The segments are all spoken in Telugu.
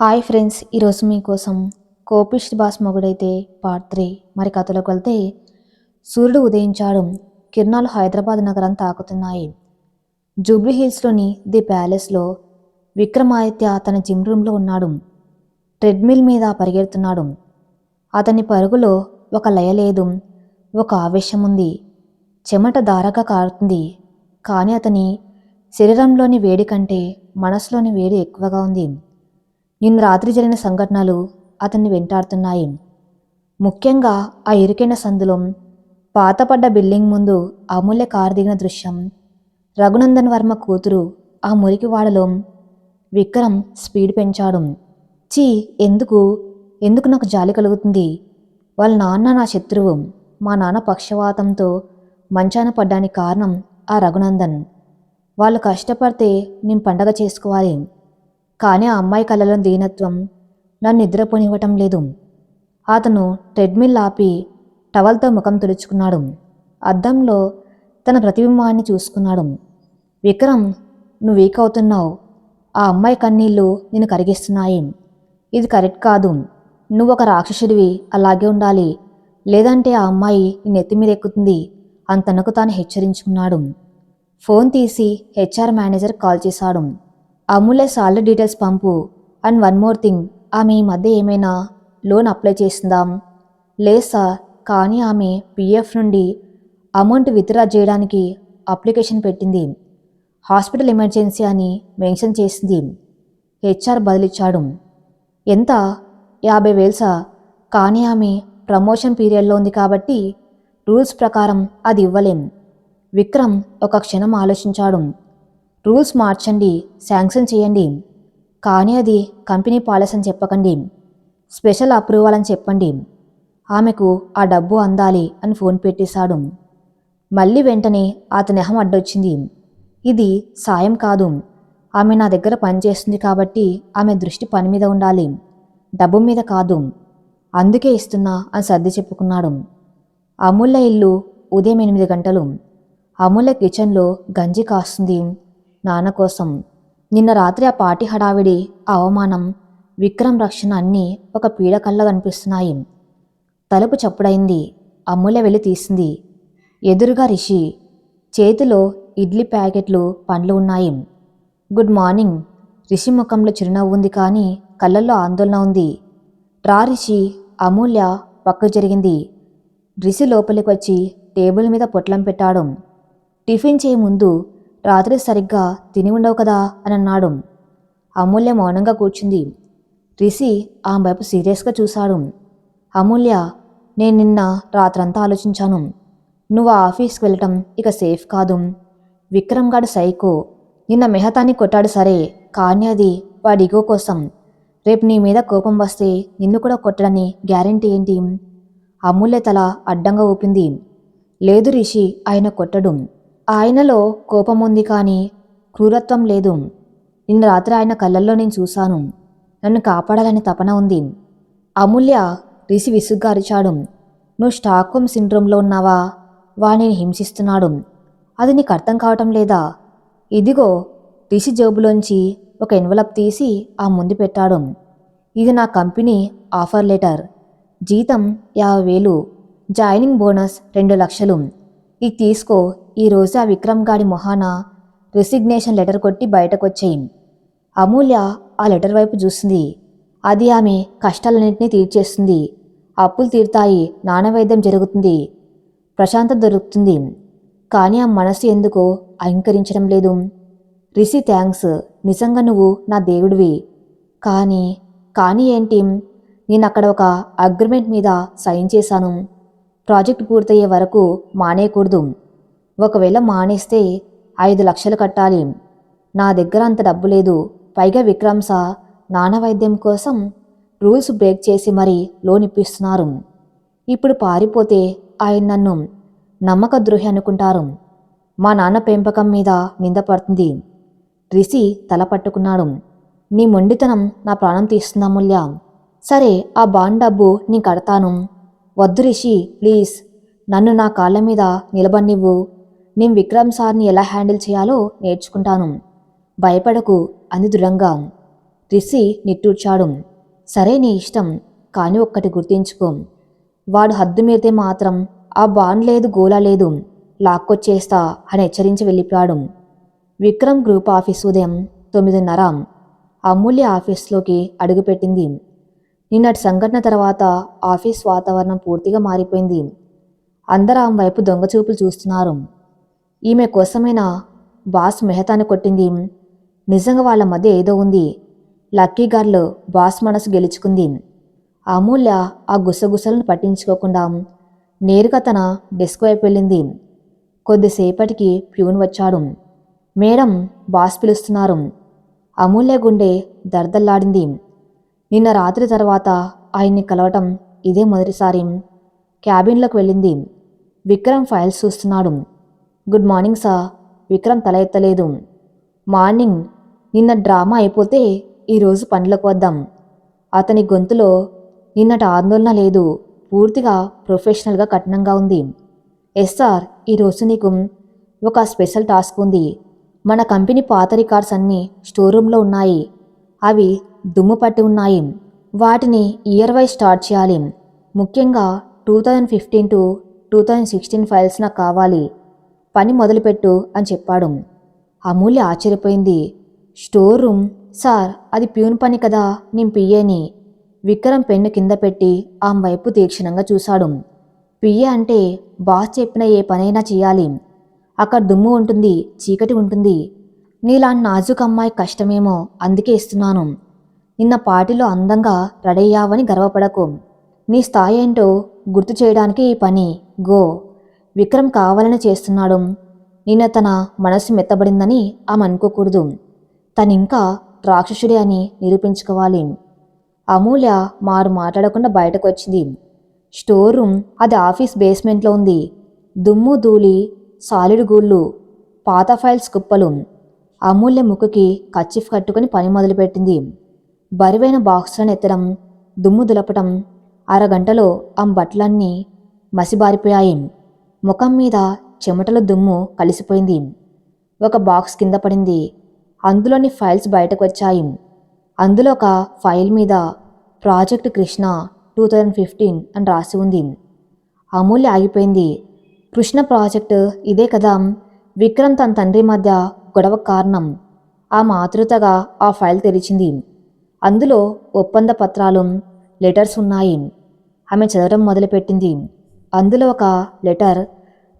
హాయ్ ఫ్రెండ్స్, ఈరోజు మీకోసం కోపిష్టి బాస్ మొగుడైతే పార్ట్ 3. మరి కథలోకి వెళ్తే, సూర్యుడు ఉదయించాడు. కిరణాలు హైదరాబాద్ నగరం తాకుతున్నాయి. జూబ్లీ హిల్స్లోని ది ప్యాలెస్లో విక్రమాదిత్య తన జిమ్ రూమ్లో ఉన్నాడు. ట్రెడ్మిల్ మీద పరిగెడుతున్నాడు. అతని పరుగులో ఒక లయ లేదు, ఒక ఆవేశం ఉంది. చెమట ధారగా కారుతుంది. కానీ అతని శరీరంలోని వేడి కంటే మనసులోని వేడి ఎక్కువగా ఉంది. నిన్న రాత్రి జరిగిన సంఘటనలు అతన్ని వెంటాడుతున్నాయి. ముఖ్యంగా ఆ ఇరుకైన సందులో పాతపడ్డ బిల్డింగ్ ముందు అమూల్య కారు దిగిన దృశ్యం, రఘునందన్ వర్మ కూతురు ఆ మురికి వాడలో. విక్రమ్ స్పీడ్ పెంచాడు. చీ, ఎందుకు ఎందుకు నాకు జాలి కలుగుతుంది. వాళ్ళ నాన్న నా శత్రువు. మా నాన్న పక్షవాతంతో మంచాన పడ్డానికి కారణం ఆ రఘునందన్. వాళ్ళు కష్టపడితే నేను పండగ చేసుకోవాలి. కానీ ఆ అమ్మాయి కళ్ళలో దీనత్వం నన్ను నిద్రపోనివ్వటం లేదు. అతను ట్రెడ్మిల్ ఆపి టవల్తో ముఖం తుడుచుకున్నాడు. అద్దంలో తన ప్రతిబింబాన్ని చూసుకున్నాడు. విక్రమ్, నువ్వు వీక్ అవుతున్నావు. ఆ అమ్మాయి కన్నీళ్ళు నిన్ను కరిగిస్తున్నాయి. ఇది కరెక్ట్ కాదు. నువ్వు ఒక రాక్షసుడివి, అలాగే ఉండాలి. లేదంటే ఆ అమ్మాయి నీ నెత్తి మీద ఎక్కుతుంది అని తనకు తాను హెచ్చరించుకున్నాడు. ఫోన్ తీసి హెచ్ఆర్ మేనేజర్ కాల్ చేశాడు. అమూల్య సాలరీ డీటెయిల్స్ పంపు. అండ్ వన్ మోర్ థింగ్, ఆమె ఈ మధ్య ఏమైనా లోన్ అప్లై చేసిందా? లేదు సార్, కానీ ఆమె పిఎఫ్ నుండి అమౌంట్ విత్డ్రా చేయడానికి అప్లికేషన్ పెట్టింది. హాస్పిటల్ ఎమర్జెన్సీ అని మెన్షన్ చేసింది. హెచ్ఆర్ బదిలిచ్చాడు. ఎంత? 50,000 సార్. కానీ ఆమె ప్రమోషన్ పీరియడ్లో ఉంది కాబట్టి రూల్స్ ప్రకారం అది ఇవ్వలేం. విక్రమ్ ఒక క్షణం ఆలోచించాడు. రూల్స్ మార్చండి, శాంక్షన్ చేయండి. కానీ అది కంపెనీ పాలసీ అని చెప్పకండి. స్పెషల్ అప్రూవల్ అని చెప్పండి. ఆమెకు ఆ డబ్బు అందాలి అని ఫోన్ పెట్టేశాడు. మళ్ళీ వెంటనే అతని అహం అడ్డొచ్చింది. ఇది సాయం కాదు. ఆమె నా దగ్గర పనిచేస్తుంది కాబట్టి ఆమె దృష్టి పని మీద ఉండాలి, డబ్బు మీద కాదు. అందుకే ఇస్తున్నా అని సర్ది చెప్పుకున్నాడు. అమూల్య ఇల్లు ఉదయం 8 గంటలు. అమూల్య కిచెన్లో గంజి కాస్తుంది నాన్న కోసం. నిన్న రాత్రి ఆ పార్టీ హడావిడి, అవమానం, విక్రమ్ రక్షణ అన్నీ ఒక పీడకల్లా కనిపిస్తున్నాయి. తలుపు చప్పుడైంది. అమూల్య వెళ్ళి తీసింది. ఎదురుగా రిషి. చేతిలో ఇడ్లీ ప్యాకెట్లు, పండ్లు ఉన్నాయి. Good morning. రిషి ముఖంలో చిరునవ్వు ఉంది, కానీ కళ్ళల్లో ఆందోళన ఉంది. రా రిషి. అమూల్య పక్కకు జరిగింది. రిషి లోపలికి వచ్చి టేబుల్ మీద పొట్లం పెట్టాడు. టిఫిన్ చేయ ముందు రాత్రి సరిగ్గా తిని ఉండవు కదా అని అన్నాడు. అమూల్య మౌనంగా కూర్చుంది. రిషి ఆమె వైపు సీరియస్గా చూశాడు. అమూల్య, నేను నిన్న రాత్రంతా ఆలోచించాను. నువ్వు ఆఫీస్కి వెళ్ళటం ఇక సేఫ్ కాదు. విక్రమ్ గాడు సైకో. నిన్న మెహతాన్ని కొట్టాడు సరే, కానీ అది వాడి ఇగో కోసం. రేపు నీ మీద కోపం వస్తే నిన్ను కూడా కొట్టడని గ్యారెంటీ ఏంటి? అమూల్య తల అడ్డంగా ఊపింది. లేదు రిషి, ఆయన కొట్టడు. ఆయనలో కోపం ఉంది, కానీ క్రూరత్వం లేదు. నిన్న రాత్రి ఆయన కళ్ళల్లో నేను చూశాను. నన్ను కాపాడాలని తపన ఉంది. అమూల్య, రిషి విసుగ్గా అరిచాడు. నువ్వు స్టాక్హోమ్ సిండ్రోమ్లో ఉన్నావా? వాడిని హింసిస్తున్నాడు. అది నీకు అర్థం కావటం లేదా? ఇదిగో. రిషి జేబులోంచి ఒక ఎన్వలప్ తీసి ఆ ముందు పెట్టాడు. ఇది నా కంపెనీ ఆఫర్ లెటర్. జీతం 50,000, జాయినింగ్ బోనస్ 2 లక్షలు. ఇది తీసుకో. ఈరోజు ఆ విక్రమ్ గాడి మొహాన రిసిగ్నేషన్ లెటర్ కొట్టి బయటకొచ్చేయి. అమూల్య ఆ లెటర్ వైపు చూసింది. అది ఆమె కష్టాలన్నింటినీ తీర్చేస్తుంది. అప్పులు తీరుతాయి, నాణ్యవైద్యం జరుగుతుంది, ప్రశాంతత దొరుకుతుంది. కానీ ఆ మనసు ఎందుకో అంగీకరించడం లేదు. రిషి, థ్యాంక్స్. నిజంగా నువ్వు నా దేవుడివి. కానీ కానీ ఏంటి? నేను అక్కడ ఒక అగ్రిమెంట్ మీద సైన్ చేశాను. ప్రాజెక్ట్ పూర్తయ్యే వరకు మానేయకూడదు. ఒకవేళ మానేస్తే 5 లక్షలు కట్టాలి. నా దగ్గర అంత డబ్బు లేదు. పైగా విక్రమ్ సార్ నాన్న వైద్యం కోసం రూల్స్ బ్రేక్ చేసి మరీ లోన్ ఇప్పిస్తున్నారు. ఇప్పుడు పారిపోతే ఆయన నన్ను నమ్మక ద్రోహి అనుకుంటారు. మా నాన్న పెంపకం మీద నింద పడుతుంది. రిషి తల పట్టుకున్నాడు. నీ మొండితనం నా ప్రాణం తీస్తుంది అమూల్య. సరే, ఆ బాండ్ డబ్బు నీ కడతాను. వద్దు రిషి, ప్లీజ్. నన్ను నా కాళ్ళ మీద నిలబడినివ్వు. నేను విక్రమ్ సార్ని ఎలా హ్యాండిల్ చేయాలో నేర్చుకుంటాను. భయపడకు అంది దృఢంగా. రిషి నిట్టూర్చాడు. సరే నీ ఇష్టం, కానీ ఒక్కటి గుర్తించుకో, వాడు హద్దు మీరితే మాత్రం ఆ బాండ్ లేదు గోలా లేదు, లాక్కొచ్చేస్తా అని హెచ్చరించి వెళ్ళిపోయాడు. విక్రమ్ గ్రూప్ ఆఫీస్ ఉదయం 9:30. అమూల్య ఆఫీస్లోకి అడుగుపెట్టింది. నిన్నటి సంఘటన తర్వాత ఆఫీస్ వాతావరణం పూర్తిగా మారిపోయింది. అందరూ ఆమె వైపు దొంగచూపులు చూస్తున్నారు. ఈమె కోసమైనా బాస్ మెహతాను కొట్టింది. నిజంగా వాళ్ళ మధ్య ఏదో ఉంది. లక్కీ గర్ల్ బాస్ మనసు గెలుచుకుంది. అమూల్య ఆ గుసగుసలను పట్టించుకోకుండా నేరుగా తన డెస్క్ వైపు వెళ్ళింది. కొద్దిసేపటికి ప్యూన్ వచ్చాడు. మేడం, బాస్ పిలుస్తున్నారు. అమూల్య గుండె దర్దల్లాడింది. నిన్న రాత్రి తర్వాత ఆయన్ని కలవటం ఇదే మొదటిసారి. క్యాబిన్లోకి వెళ్ళింది. విక్రమ్ ఫైల్స్ చూస్తున్నాడు. Good morning sir. విక్రమ్ తల ఎత్తలేదు. మార్నింగ్. నిన్న డ్రామా అయిపోతే ఈరోజు పనులకు వద్దాం. అతని గొంతులో నిన్నటి ఆందోళన లేదు, పూర్తిగా ప్రొఫెషనల్గా కఠినంగా ఉంది. ఎస్ సార్, ఈరోజు నీకు ఒక స్పెషల్ టాస్క్ ఉంది. మన కంపెనీ పాత రికార్డ్స్ అన్నీ స్టోర్ రూమ్లో ఉన్నాయి. అవి దుమ్ము పట్టి ఉన్నాయి. వాటిని ఇయర్ వైజ్ స్టార్ట్ చేయాలి. ముఖ్యంగా 2015 to 2016 ఫైల్స్ నాకు కావాలి. పని మొదలుపెట్టు అని చెప్పాడు. అమూల్య ఆశ్చర్యపోయింది. Store room? సార్, అది ప్యూన్ పని కదా, నేను పియ్యేని. విక్రమ్ పెన్ను కింద పెట్టి ఆమె వైపు తీక్షణంగా చూశాడు. పియ్య అంటే బాస్ చెప్పిన ఏ పనైనా చేయాలి. అక్కడ దుమ్ము ఉంటుంది, చీకటి ఉంటుంది. నీలాంటి నాజుక్ అమ్మాయి కష్టమేమో, అందుకే ఇస్తున్నాను. నిన్న పార్టీలో అందంగా రెడయ్యావని గర్వపడకు. నీ స్థాయి ఏంటో గుర్తు చేయడానికి ఈ పని. గో. విక్రమ్ కావాలని చేస్తున్నాడు. నిన్న తన మనసు మెత్తబడిందని ఆమె అనుకోకూడదు. తనింకా రాక్షసుడే అని నిరూపించుకోవాలి. అమూల్య మారు మాట్లాడకుండా బయటకు వచ్చింది. స్టోర్ రూమ్ అది ఆఫీస్ బేస్మెంట్లో ఉంది. దుమ్ము ధూళి, సాలిడ్ గూళ్ళు, పాత ఫైల్స్ కుప్పలు. అమూల్య ముక్కుకి కచ్చిఫ్ కట్టుకుని పని మొదలుపెట్టింది. బరువైన బాక్సులను ఎత్తడం, దుమ్ము దులపటం. అరగంటలో ఆమె బట్టలన్నీ మసిబారిపోయాయి. ముఖం మీద చెమటల దుమ్ము కలిసిపోయింది. ఒక బాక్స్ కింద పడింది. అందులోని ఫైల్స్ బయటకు వచ్చాయి. అందులో ఒక ఫైల్ మీద ప్రాజెక్ట్ కృష్ణ 2015 అని రాసి ఉంది. అమూల్య ఆగిపోయింది. కృష్ణ ప్రాజెక్టు ఇదే కదా విక్రమ్ తన తండ్రి మధ్య గొడవ కారణం. ఆ ఆతృతగా ఆ ఫైల్ తెరిచింది. అందులో ఒప్పంద పత్రాలు, లెటర్స్ ఉన్నాయి. ఆమె చదవడం మొదలుపెట్టింది. అందులో ఒక లెటర్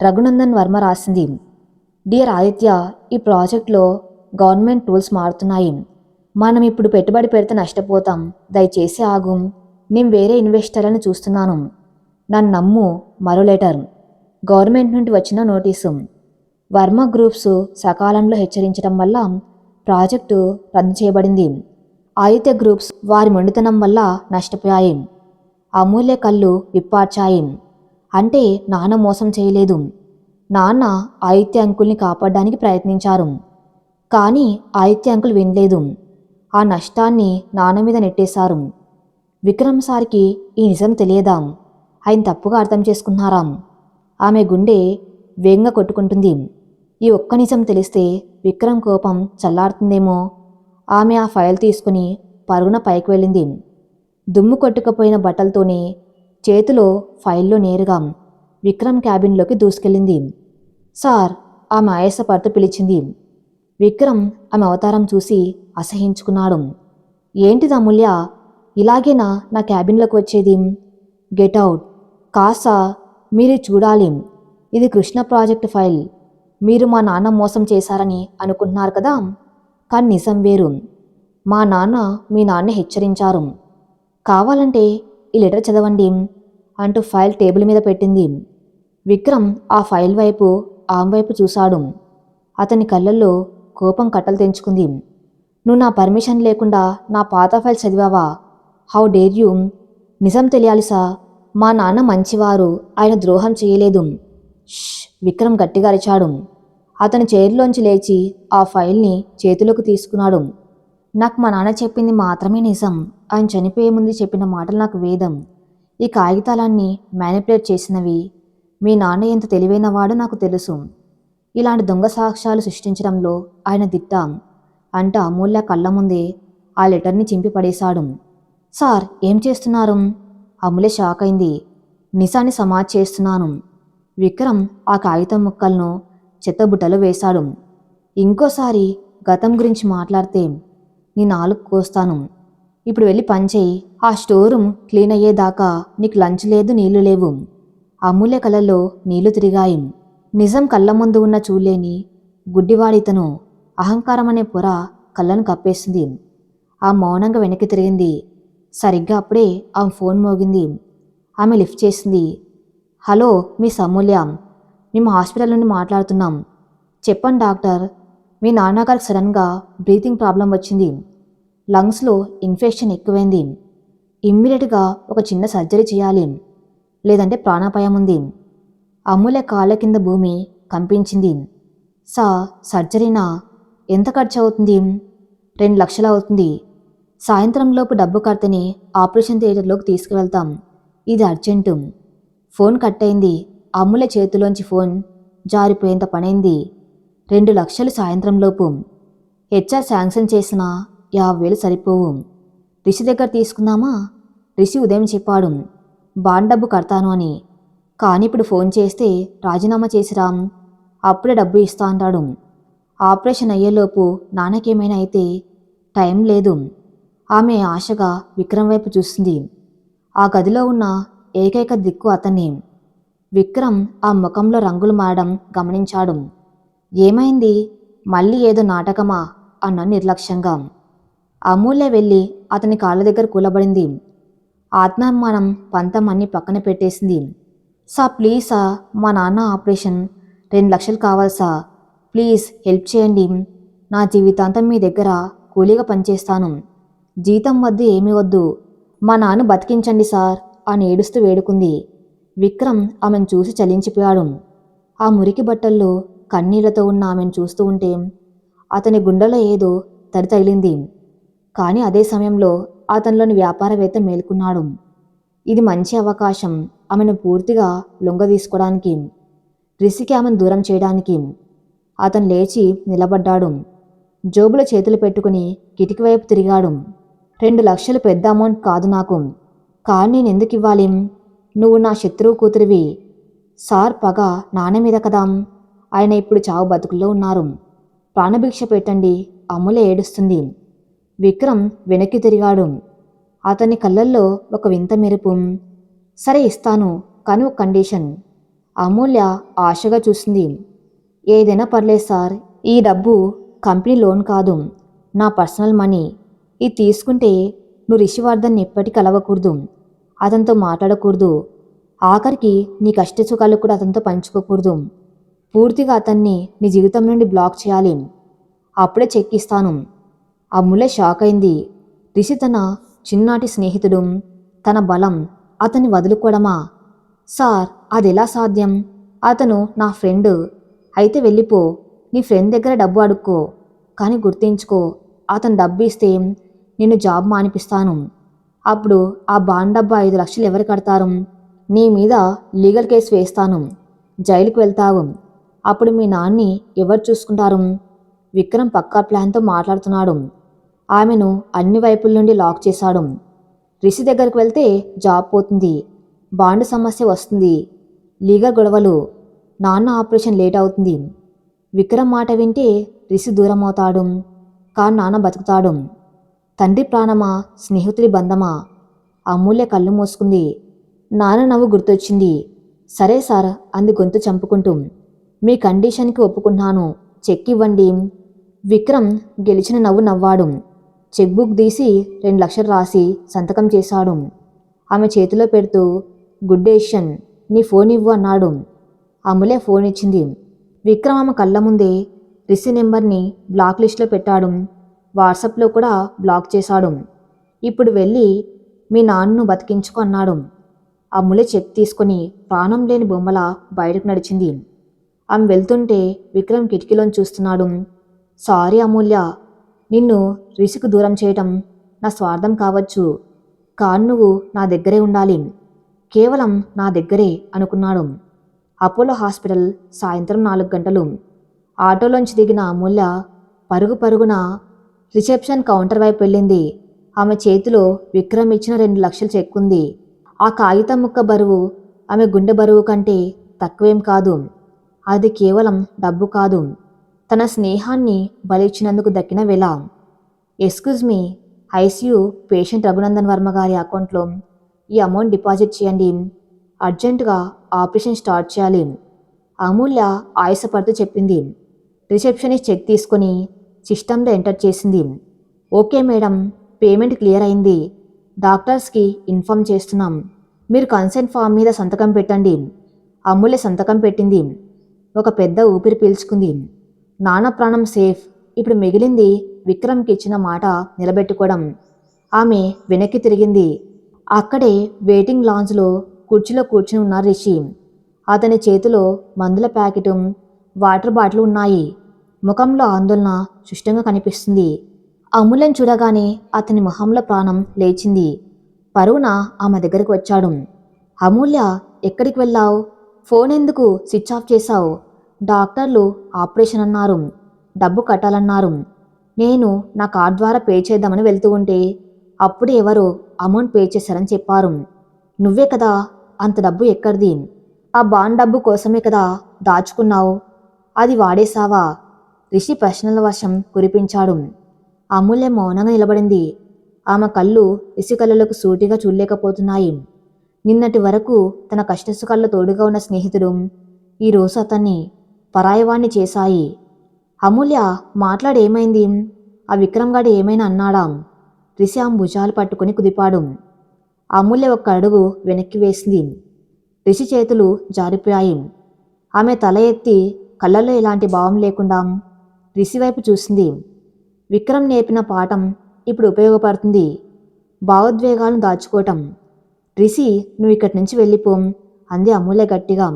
రఘునందన్ వర్మ రాసింది. డియర్ ఆదిత్య, ఈ ప్రాజెక్ట్లో గవర్నమెంట్ రూల్స్ మారుతున్నాయి. మనం ఇప్పుడు పెట్టుబడి పెడితే నష్టపోతాం. దయచేసి ఆగు. నేను వేరే ఇన్వెస్టర్లను చూస్తున్నాను. నన్ను నమ్ము. మరో లెటర్. గవర్నమెంట్ నుండి వచ్చిన నోటీసు. వర్మ గ్రూప్స్ సకాలంలో హెచ్చరించడం వల్ల ప్రాజెక్టు రద్దు చేయబడింది. ఆదిత్య గ్రూప్స్ వారి మొండితనం వల్ల నష్టపోయాయి. అమూల్య కళ్ళు విప్పార్చాయి. అంటే నాన్న మోసం చేయలేదు. నాన్న ఆదిత్య అంకుల్ని కాపాడడానికి ప్రయత్నించారు. కానీ ఆదిత్య అంకుల్ వినలేదు. ఆ నష్టాన్ని నాన్న మీద నెట్టేశారు. విక్రమ్ సార్కి ఈ నిజం తెలియదా? ఆయన తప్పుగా అర్థం చేసుకున్నారా? ఆమె గుండె వేగంగా కొట్టుకుంటుంది. ఈ ఒక్క నిజం తెలిస్తే విక్రమ్ కోపం చల్లారుతుందేమో. ఆమె ఆ ఫైల్ తీసుకుని పరుగున పైకి వెళ్ళింది. దుమ్ము కొట్టుకుపోయిన బట్టలతోనే చేతిలో ఫైల్లో నేరుగా విక్రమ్ క్యాబిన్లోకి దూసుకెళ్ళింది. సార్, ఆమె ఆయాసపడుతూ పిలిచింది. విక్రమ్ ఆమె అవతారం చూసి అసహించుకున్నాడు. ఏంటిది అమూల్య, ఇలాగేనా నా క్యాబిన్లోకి వచ్చేది? Get out. కాసా, మీరు చూడాలి. ఇది కృష్ణ ప్రాజెక్ట్ ఫైల్. మీరు మా నాన్న మోసం చేశారని అనుకుంటున్నారు కదా, కానీ నిజం వేరు. మా నాన్న మీ నాన్న హెచ్చరించారు. కావాలంటే ఈ లెటర్ చదవండి అంటూ ఫైల్ టేబుల్ మీద పెట్టింది. విక్రమ్ ఆ ఫైల్ వైపు ఆమె వైపు చూశాడు. అతని కళ్ళల్లో కోపం కట్టలు తెంచుకుంది. నువ్వు నా పర్మిషన్ లేకుండా నా పాత ఫైల్ చదివావా? How dare you? నిజం తెలియాలి సార్. మా నాన్న మంచివారు, ఆయన ద్రోహం చేయలేదు. ష్! విక్రమ్ గట్టిగా అరిచాడు. అతని చైర్లోంచి లేచి ఆ ఫైల్ని చేతిలోకి తీసుకున్నాడు. నాకు మా నాన్న చెప్పింది మాత్రమే నిజం. ఆయన చనిపోయే ముందు చెప్పిన మాటలు నాకు వేదం. ఈ కాగితాలన్నీ మ్యానిపులేట్ చేసినవి. మీ నాన్న ఎంత తెలివైనవాడో నాకు తెలుసు. ఇలాంటి దొంగ సాక్ష్యాలు సృష్టించడంలో ఆయన దిట్ట అంట. అమూల్య కళ్ళ ముందే ఆ లెటర్ని చింపి పడేశాడు. సార్ ఏం చేస్తున్నారు? అమూల్య షాక్ అయింది. నిజాన్ని సమాధి చేస్తున్నాను. విక్రమ్ ఆ కాగితం ముక్కలను చెత్తబుట్టలో వేశాడు. ఇంకోసారి గతం గురించి మాట్లాడితే నీ నాలుగు కోస్తాను. ఇప్పుడు వెళ్ళి పనిచేయి. ఆ స్టోర్ రూమ్ క్లీన్ అయ్యేదాకా నీకు లంచ్ లేదు, నీళ్లు లేవు. అమూల్య కళ్ళల్లో నీళ్లు తిరిగాయి. నిజం కళ్ళ ముందు ఉన్న చూలేని గుడ్డివాడితను అహంకారం అనే పొర కళ్ళను కప్పేసింది. ఆ మౌనంగా వెనక్కి తిరిగింది. సరిగ్గా అప్పుడే ఆమె ఫోన్ మోగింది. ఆమె లిఫ్ట్ చేసింది. హలో మిస్ అమూల్య, మేము హాస్పిటల్ నుండి మాట్లాడుతున్నాం. చెప్పండి డాక్టర్. మీ నాన్నగారికి సడన్గా బ్రీతింగ్ ప్రాబ్లం వచ్చింది. లంగ్స్లో ఇన్ఫెక్షన్ ఎక్కువైంది. ఇమ్మీడియట్గా ఒక చిన్న సర్జరీ చేయాలి, లేదంటే ప్రాణాపాయం ఉంది. అమూల్య కాళ్ళ కింద భూమి కంపించింది. సర్జరీనా? ఎంత ఖర్చు అవుతుంది? 2 లక్షలు అవుతుంది. సాయంత్రంలోపు డబ్బు కడితేనే ఆపరేషన్ థియేటర్లోకి తీసుకువెళ్తాం. ఇది అర్జెంటు. ఫోన్ కట్ అయింది. అమూల్య చేతిలోంచి ఫోన్ జారిపోయేంత పనైంది. 2 లక్షలు సాయంత్రంలోపు. హెచ్ఆర్ శాంక్షన్ చేసిన 50,000 సరిపోవు. రిషి దగ్గర తీసుకుందామా? రిషి ఉదయం చెప్పాడు బాండ్ డబ్బు కడతాను అని. కానీ ఇప్పుడు ఫోన్ చేస్తే రాజీనామా చేసిరాం, అప్పుడే డబ్బు ఇస్తా అంటాడు. ఆపరేషన్ అయ్యేలోపు నాన్నకేమైనా అయితే టైం లేదు. ఆమె ఆశగా విక్రమ్ వైపు చూస్తుంది. ఆ గదిలో ఉన్న ఏకైక దిక్కు అతన్ని. విక్రమ్ ఆ ముఖంలో రంగులు మారడం గమనించాడు. ఏమైంది? మళ్ళీ ఏదో నాటకమా అన్న నిర్లక్ష్యంగా. అమూల్య వెళ్ళి అతని కాళ్ళ దగ్గర కూలబడింది. ఆత్మాభిమానం పంతం అన్ని పక్కన పెట్టేసింది. ప్లీజ్ మా నాన్న ఆపరేషన్ 2 లక్షలు కావాల్సా? ప్లీజ్ హెల్ప్ చేయండి. నా జీవితాంతం మీ దగ్గర కూలీగా పనిచేస్తాను. జీతం వద్దు, ఏమీ వద్దు. మా నాన్న బతికించండి సార్ అని ఏడుస్తూ వేడుకుంది. విక్రమ్ ఆమెను చూసి చలించిపోయాడు. ఆ మురికి బట్టల్లో కన్నీళ్లతో ఉన్న ఆమెను చూస్తూ ఉంటే అతని గుండెలో ఏదో తడి తగిలింది. కానీ అదే సమయంలో అతనిలోని వ్యాపారవేత్త మేల్కొన్నాడు. ఇది మంచి అవకాశం ఆమెను పూర్తిగా లొంగదీసుకోవడానికి, రిషికి ఆమెను దూరం చేయడానికి. అతను లేచి నిలబడ్డాడు. జోబులో చేతులు పెట్టుకుని కిటికీ వైపు తిరిగాడు. 2 లక్షలు పెద్ద అమౌంట్ కాదు నాకు, కానీ నేను ఎందుకు ఇవ్వాలి? నువ్వు నా శత్రువు కూతురివి. సార్ పగ నాన్న మీద కదా. ఆయన ఇప్పుడు చావు బతుకుల్లో ఉన్నారు. ప్రాణభిక్ష పెట్టండి. అమూల్య ఏడుస్తుంది. విక్రమ్ వెనక్కి తిరిగాడు. అతని కళ్ళల్లో ఒక వింత మెరుపు. సరే ఇస్తాను, కానీ ఒక కండిషన్. అమూల్య ఆశగా చూసింది. ఏదైనా పర్లేదు సార్. ఈ డబ్బు కంపెనీ లోన్ కాదు, నా పర్సనల్ మనీ. ఇది తీసుకుంటే నువ్వు రిషివర్ధన్ ఎప్పటికీ కలవకూడదు, అతనితో మాట్లాడకూడదు. ఆఖరికి నీ కష్టసుఖాలు కూడా అతనితో పంచుకోకూడదు. పూర్తిగా అతన్ని నీ జీవితం నుండి బ్లాక్ చేయాలి. అప్పుడే చెక్ ఇస్తాను. అమూల్య షాక్ అయింది. రిషి తన చిన్నాటి స్నేహితుడు, తన బలం. అతన్ని వదులుకోవడమా? సార్ అదెలా సాధ్యం? అతను నా ఫ్రెండ్. అయితే వెళ్ళిపో, నీ ఫ్రెండ్ దగ్గర డబ్బు అడుక్కో. కానీ గుర్తించుకో, అతను డబ్బు ఇస్తే నిన్ను జాబ్ మానిపిస్తాను. అప్పుడు ఆ బాండ్ డబ్బు 5 లక్షలు ఎవరు కడతారు? నీ మీద లీగల్ కేసు వేస్తాను, జైలుకు వెళ్తావు. అప్పుడు మీ నాన్ని ఎవరు చూసుకుంటారు? విక్రమ్ పక్కా ప్లాన్తో మాట్లాడుతున్నాడు. ఆమెను అన్ని వైపుల నుండి లాక్ చేశాడు. రిషి దగ్గరికి వెళ్తే జాబ్ పోతుంది, బాండ్ సమస్య వస్తుంది, లీగల్ గొడవలు, నాన్న ఆపరేషన్ లేట్ అవుతుంది. విక్రమ్ మాట వింటే రిషి దూరం అవుతాడు, కానీ నాన్న బతుకుతాడు. తండ్రి ప్రాణమా, స్నేహితుడి బంధమా? అమూల్య కళ్ళు మూసుకుంది. నాన్న నవ్వు గుర్తొచ్చింది. సరే సార్ అంది గొంతు చంపుకుంటూ. మీ కండిషన్కి ఒప్పుకున్నాను, చెక్ ఇవ్వండి. విక్రమ్ గెలిచిన నవ్వు నవ్వాడు. చెక్ బుక్ తీసి 2 లక్షలు రాసి సంతకం చేశాడు. ఆమె చేతిలో పెడుతూ గుడ్ డెసిషన్, నీ ఫోన్ ఇవ్వు అన్నాడు. అమూల్య ఫోన్ ఇచ్చింది. విక్రమ్ ఆమె కళ్ళ ముందే రిషి నెంబర్ని బ్లాక్ లిస్ట్లో పెట్టాడు. వాట్సాప్లో కూడా బ్లాక్ చేశాడు. ఇప్పుడు వెళ్ళి మీ నాన్నను బతికించుకో అన్నాడు. అమూల్య చెక్ తీసుకొని ప్రాణం లేని బొమ్మలా బయటకు నడిచింది. ఆమె వెళ్తుంటే విక్రమ్ కిటికీలోని చూస్తున్నాడు. సారీ అమూల్య, నిన్ను రిషికి దూరం చేయటం నా స్వార్థం కావచ్చు, కానీ నువ్వు నా దగ్గరే ఉండాలి, కేవలం నా దగ్గరే అనుకున్నాడు. అపోలో హాస్పిటల్ సాయంత్రం 4 గంటలు. ఆటోలోంచి దిగిన అమూల్య పరుగు పరుగున రిసెప్షన్ కౌంటర్ వైపు వెళ్ళింది. ఆమె చేతిలో విక్రమ్ ఇచ్చిన 2 లక్షల చెక్ ఉంది. ఆ కాగితం ముక్క బరువు ఆమె గుండె బరువు కంటే తక్కువేం కాదు. అది కేవలం డబ్బు కాదు, తన స్నేహాన్ని బలిచ్చినందుకు దక్కిన వెల. Excuse me, ICU patient Raghunandan Varma గారి అకౌంట్లో ఈ అమౌంట్ డిపాజిట్ చేయండి. అర్జెంటుగా ఆపరేషన్ స్టార్ట్ చేయాలి. అమూల్య ఆయాసపడుతూ చెప్పింది. రిసెప్షనిస్ట్ చెక్ తీసుకుని సిస్టంలో ఎంటర్ చేసింది. ఓకే మేడం, పేమెంట్ క్లియర్ అయింది. డాక్టర్స్కి ఇన్ఫామ్ చేస్తున్నాం. మీరు కన్సెంట్ ఫామ్ మీద సంతకం పెట్టండి. అమూల్య సంతకం పెట్టింది. ఒక పెద్ద ఊపిరి పీల్చుకుంది. నాన్న ప్రాణం సేఫ్. ఇప్పుడు మిగిలింది విక్రమ్కి ఇచ్చిన మాట నిలబెట్టుకోవడం. ఆమె వెనక్కి తిరిగింది. అక్కడే వెయిటింగ్ లాంజ్లో కుర్చీలో కూర్చుని ఉన్న రిషి. అతని చేతిలో మందుల ప్యాకెట్, వాటర్ బాటిల్ ఉన్నాయి. ముఖంలో ఆందోళన స్పష్టంగా కనిపిస్తుంది. అమూల్యను చూడగానే అతని మొహంలో ప్రాణం లేచింది. పరుగున ఆమె దగ్గరికి వచ్చాడు. అమూల్య, ఎక్కడికి వెళ్ళావు? ఫోన్ ఎందుకు స్విచ్ ఆఫ్ చేశావు? డాక్టర్లు ఆపరేషన్ అన్నారు, డబ్బు కట్టాలన్నారు. నేను నా కార్డ్ ద్వారా పే చేద్దామని వెళ్తూ ఉంటే అప్పుడే ఎవరో అమౌంట్ పే చేశారని చెప్పారు. నువ్వే కదా? అంత డబ్బు ఎక్కడిది? ఆ బాండ్ డబ్బు కోసమే కదా దాచుకున్నావు. అది వాడేశావా? రిషి ప్రశ్నల వర్షం కురిపించాడు. అమూల్య మౌనంగా నిలబడింది. ఆమె కళ్ళు రిషి కళ్ళలోకి సూటిగా చూడలేకపోతున్నాయి. నిన్నటి వరకు తన కష్టసుఖాల్లో తోడుగా ఉన్న స్నేహితుడు ఈరోజు అతన్ని పరాయవాణ్ణి చేశాయి. అమూల్య, మాట్లాడేమైంది? ఆ విక్రమ్ గాడు ఏమైనా అన్నాడా? రిషి ఆమె భుజాలు పట్టుకుని కుదిపాడు. అమూల్య ఒక్క అడుగు వెనక్కి వేసింది. రిషి చేతులు జారిపోయాయి. ఆమె తల ఎత్తి కళ్ళల్లో ఎలాంటి భావం లేకుండా రిషి వైపు చూసింది. విక్రమ్ నేర్పిన పాఠం ఇప్పుడు ఉపయోగపడుతుంది. భావోద్వేగాలను దాచుకోవటం. రిషి, నువ్వు ఇక్కడి నుంచి వెళ్ళిపోం అంది అమూల్య గట్టిగా.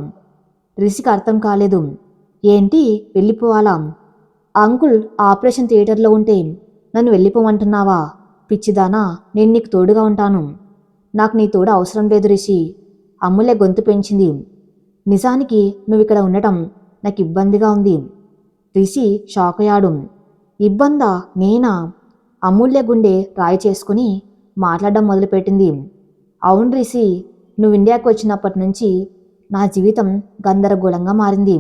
రిషికి అర్థం కాలేదు. ఏంటి వెళ్ళిపోవాలా? అంకుల్ ఆపరేషన్ థియేటర్లో ఉంటే నన్ను వెళ్ళిపోమంటున్నావా? పిచ్చిదానా, నేను నీకు తోడుగా ఉంటాను. నాకు నీ తోడు అవసరం లేదు రిషి. అమూల్య గొంతు పెంచింది. నిజానికి నువ్వు ఇక్కడ ఉండటం నాకు ఇబ్బందిగా ఉంది. రిషి షాక్ అయ్యాడు. ఇబ్బందా? నేనా? అమూల్య గుండె రాయి చేసుకుని మాట్లాడడం మొదలుపెట్టింది. అవును రిషి, నువ్వు ఇండియాకు వచ్చినప్పటి నుంచి నా జీవితం గందరగోళంగా మారింది.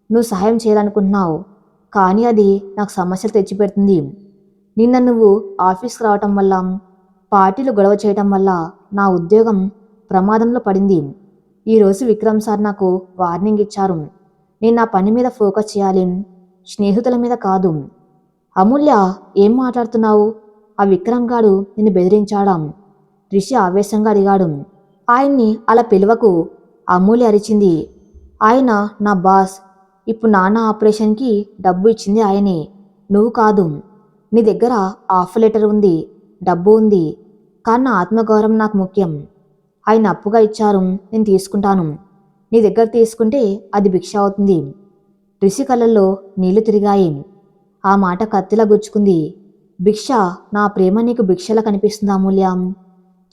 నువ్వు సహాయం చేయాలనుకుంటున్నావు, కానీ అది నాకు సమస్యలు తెచ్చిపెడుతుంది. నిన్న నువ్వు ఆఫీస్కి రావటం వల్ల, పార్టీలు గొడవ చేయటం వల్ల నా ఉద్యోగం ప్రమాదంలో పడింది. ఈరోజు విక్రమ్ సార్ నాకు వార్నింగ్ ఇచ్చారు. నేను నా పని మీద ఫోకస్ చేయాలి, స్నేహితుల మీద కాదు. అమూల్య, ఏం మాట్లాడుతున్నావు? ఆ విక్రమ్ గాడు నిన్ను బెదిరించాడా? రిషి ఆవేశంగా అడిగాడు. ఆయన్ని అలా పిలవకు, అమూల్య అరిచింది. ఆయన నా బాస్. ఇప్పుడు నాన్న ఆపరేషన్కి డబ్బు ఇచ్చింది ఆయనే, నువ్వు కాదు. నీ దగ్గర ఆఫర్ లెటర్ ఉంది, డబ్బు ఉంది, కానీ నా ఆత్మగౌరవం నాకు ముఖ్యం. ఆయన అప్పుగా ఇచ్చారు, నేను తీసుకుంటాను. నీ దగ్గర తీసుకుంటే అది భిక్ష అవుతుంది. రిషి కళ్ళల్లో నీళ్లు తిరిగాయి. ఆ మాట కత్తిలా గుచ్చుకుంది. భిక్ష? నా ప్రేమ నీకు భిక్షలా కనిపిస్తుంది అమూల్య.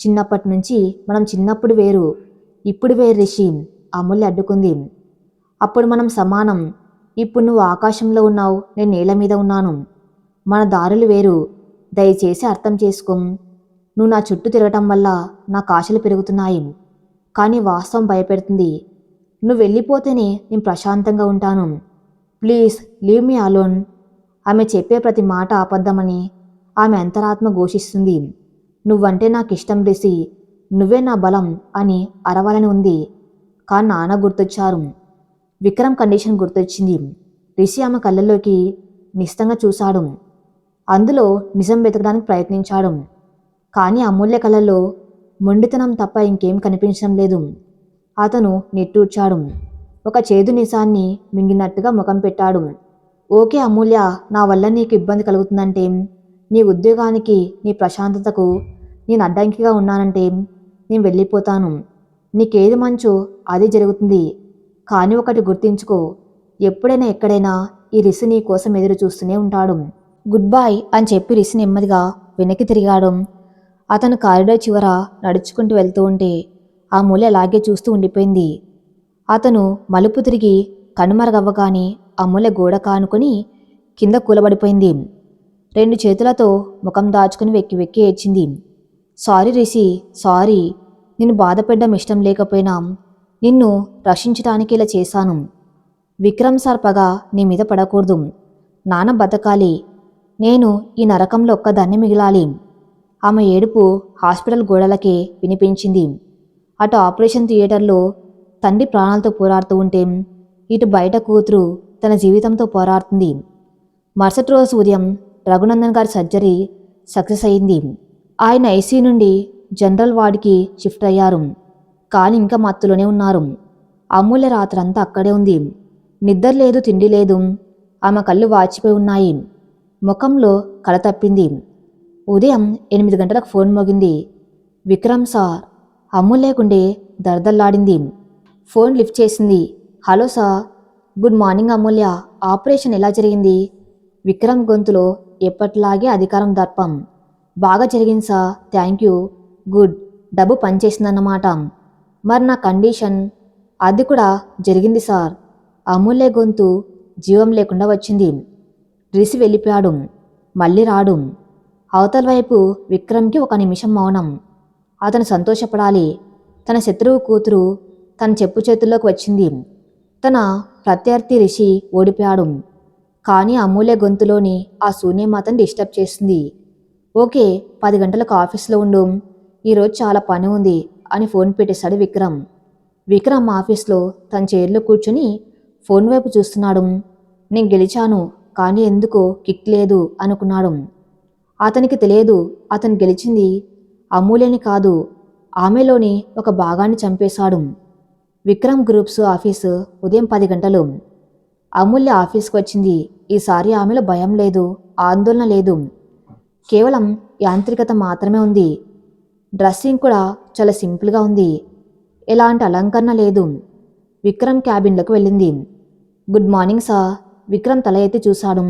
చిన్నప్పటి నుంచి మనం చిన్నప్పుడు వేరు, ఇప్పుడు వేరు రిషి. అమూల్య అడ్డుకుంది. అప్పుడు మనం సమానం. ఇప్పుడు నువ్వు ఆకాశంలో ఉన్నావు, నేను నేల మీద ఉన్నాను. మన దారులు వేరు. దయచేసి అర్థం చేసుకో. నువ్వు నా చుట్టూ తిరగటం వల్ల నాకు ఆశలు పెరుగుతున్నాయి, కానీ వాస్తవం భయపెడుతుంది. నువ్వు వెళ్ళిపోతేనే నేను ప్రశాంతంగా ఉంటాను. Please leave me alone. ఆమె చెప్పే ప్రతి మాట అబద్ధమని ఆమె అంతరాత్మ ఘోషిస్తుంది. నువ్వంటే నాకు ఇష్టం రిషి, నువ్వే నా బలం అని అరవాలని ఉంది. కానీ నాన్న గుర్తొచ్చారు. విక్రమ్ కండిషన్ గుర్తొచ్చింది. రిషి ఆమె కళ్ళల్లోకి నిశితంగా చూశాడు. అందులో నిజం వెతకడానికి ప్రయత్నించాడు. కానీ అమూల్య కళ్ళల్లో మొండితనం తప్ప ఇంకేం కనిపించడం లేదు. అతను నిట్టూర్చాడు. ఒక చేదు నిజాన్ని మింగినట్టుగా ముఖం పెట్టాడు. ఓకే అమూల్య, నా వల్ల నీకు ఇబ్బంది కలుగుతుందంటే, నీ ఉద్యోగానికి, నీ ప్రశాంతతకు నేను అడ్డంకిగా ఉన్నానంటే నేను వెళ్ళిపోతాను. నీకేది మంచో అది జరుగుతుంది. కానీ ఒకటి గుర్తించుకో, ఎప్పుడైనా ఎక్కడైనా ఈ రిషి నీ కోసం ఎదురు చూస్తూనే ఉంటాడు. గుడ్ బై అని చెప్పి రిషి నెమ్మదిగా వెనక్కి తిరిగాడు. అతను కారిడార్ చివర నడుచుకుంటూ వెళ్తూ ఉంటే అమూల్య అలాగే చూస్తూ ఉండిపోయింది. అతను మలుపు తిరిగి కనుమరుగవ్వగానే అమూల్య గోడ కానుకొని కింద కూలబడిపోయింది. 2 చేతులతో ముఖం దాచుకుని వెక్కి వెక్కి ఏడ్చింది. Sorry Rishi, sorry. నిన్ను బాధపెట్టడం ఇష్టం లేకపోయినా నిన్ను రక్షించటానికి ఇలా చేశాను. విక్రమ్ సార్ పగ నీ మీద పడకూడదు. నాన్న బతకాలి. నేను ఈ నరకంలో ఒక్కదాన్ని మిగిలాలి. ఆమె ఏడుపు హాస్పిటల్ గోడలకే వినిపించింది. అటు ఆపరేషన్ థియేటర్లో తండ్రి ప్రాణాలతో పోరాడుతూ ఉంటే ఇటు బయట కూతురు తన జీవితంతో పోరాడుతుంది. మరుసటి రోజు ఉదయం రఘునందన్ గారి సర్జరీ సక్సెస్ అయింది. ఆయన ఐసీయూ నుండి జనరల్ వార్డుకి షిఫ్ట్ అయ్యారు. కానీ ఇంకా మత్తులోనే ఉన్నారు. అమూల్య రాత్రంతా అక్కడే ఉంది. నిద్ర లేదు, తిండి లేదు. ఆమె కళ్ళు వాచిపోయి ఉన్నాయి. ముఖంలో కళ తప్పింది. ఉదయం 8 గంటలకు ఫోన్ మోగింది. విక్రమ్ సార్. అమూల్య గుండె దర్దల్లాడింది. ఫోన్ లిఫ్ట్ చేసింది. Hello sir. గుడ్ మార్నింగ్ అమూల్య. ఆపరేషన్ ఎలా జరిగింది? విక్రమ్ గొంతులో ఎప్పటిలాగే అధికారం దర్పం. బాగా జరిగింది సార్, థ్యాంక్ యూ. గుడ్. డబ్బు పనిచేసిందన్నమాట. మరి నా కండిషన్? అది కూడా జరిగింది సార్. అమూల్య గొంతు జీవం లేకుండా వచ్చింది. రిసి వెళ్ళిపోయాడు. మళ్ళీ రాడు. అవతల వైపు విక్రమ్కి 1 నిమిషం మౌనం. అతను సంతోషపడాలి. తన శత్రువు కూతురు తన చెప్పు చేతుల్లోకి వచ్చింది. తన ప్రత్యర్థి రిషి ఓడిపోయాడు. కానీ అమూల్య గొంతులోని ఆ శూన్యం అతన్ని డిస్టర్బ్ చేస్తుంది. ఓకే, 10 గంటలకు ఆఫీస్లో ఉండు. ఈరోజు చాలా పని ఉంది అని ఫోన్ పెట్టేశాడు విక్రమ్. విక్రమ్ ఆఫీస్లో తన చైర్లో కూర్చొని ఫోన్ వైపు చూస్తున్నాడు. నేను గెలిచాను, కానీ ఎందుకో కిక్ లేదు అనుకున్నాడు. అతనికి తెలియదు అతను గెలిచింది అమూల్యని కాదు, ఆమెలోని ఒక భాగాన్ని చంపేశాడు. విక్రమ్ గ్రూప్స్ ఆఫీసు ఉదయం 10 గంటలు. అమూల్య ఆఫీస్కి వచ్చింది. ఈసారి ఆమెలో భయం లేదు, ఆందోళన లేదు. కేవలం యాంత్రికత మాత్రమే ఉంది. డ్రెస్సింగ్ కూడా చాలా సింపుల్గా ఉంది. ఎలాంటి అలంకరణ లేదు. విక్రమ్ క్యాబిన్లోకి వెళ్ళింది. Good morning sir. విక్రమ్ తల ఎత్తి చూశాడు.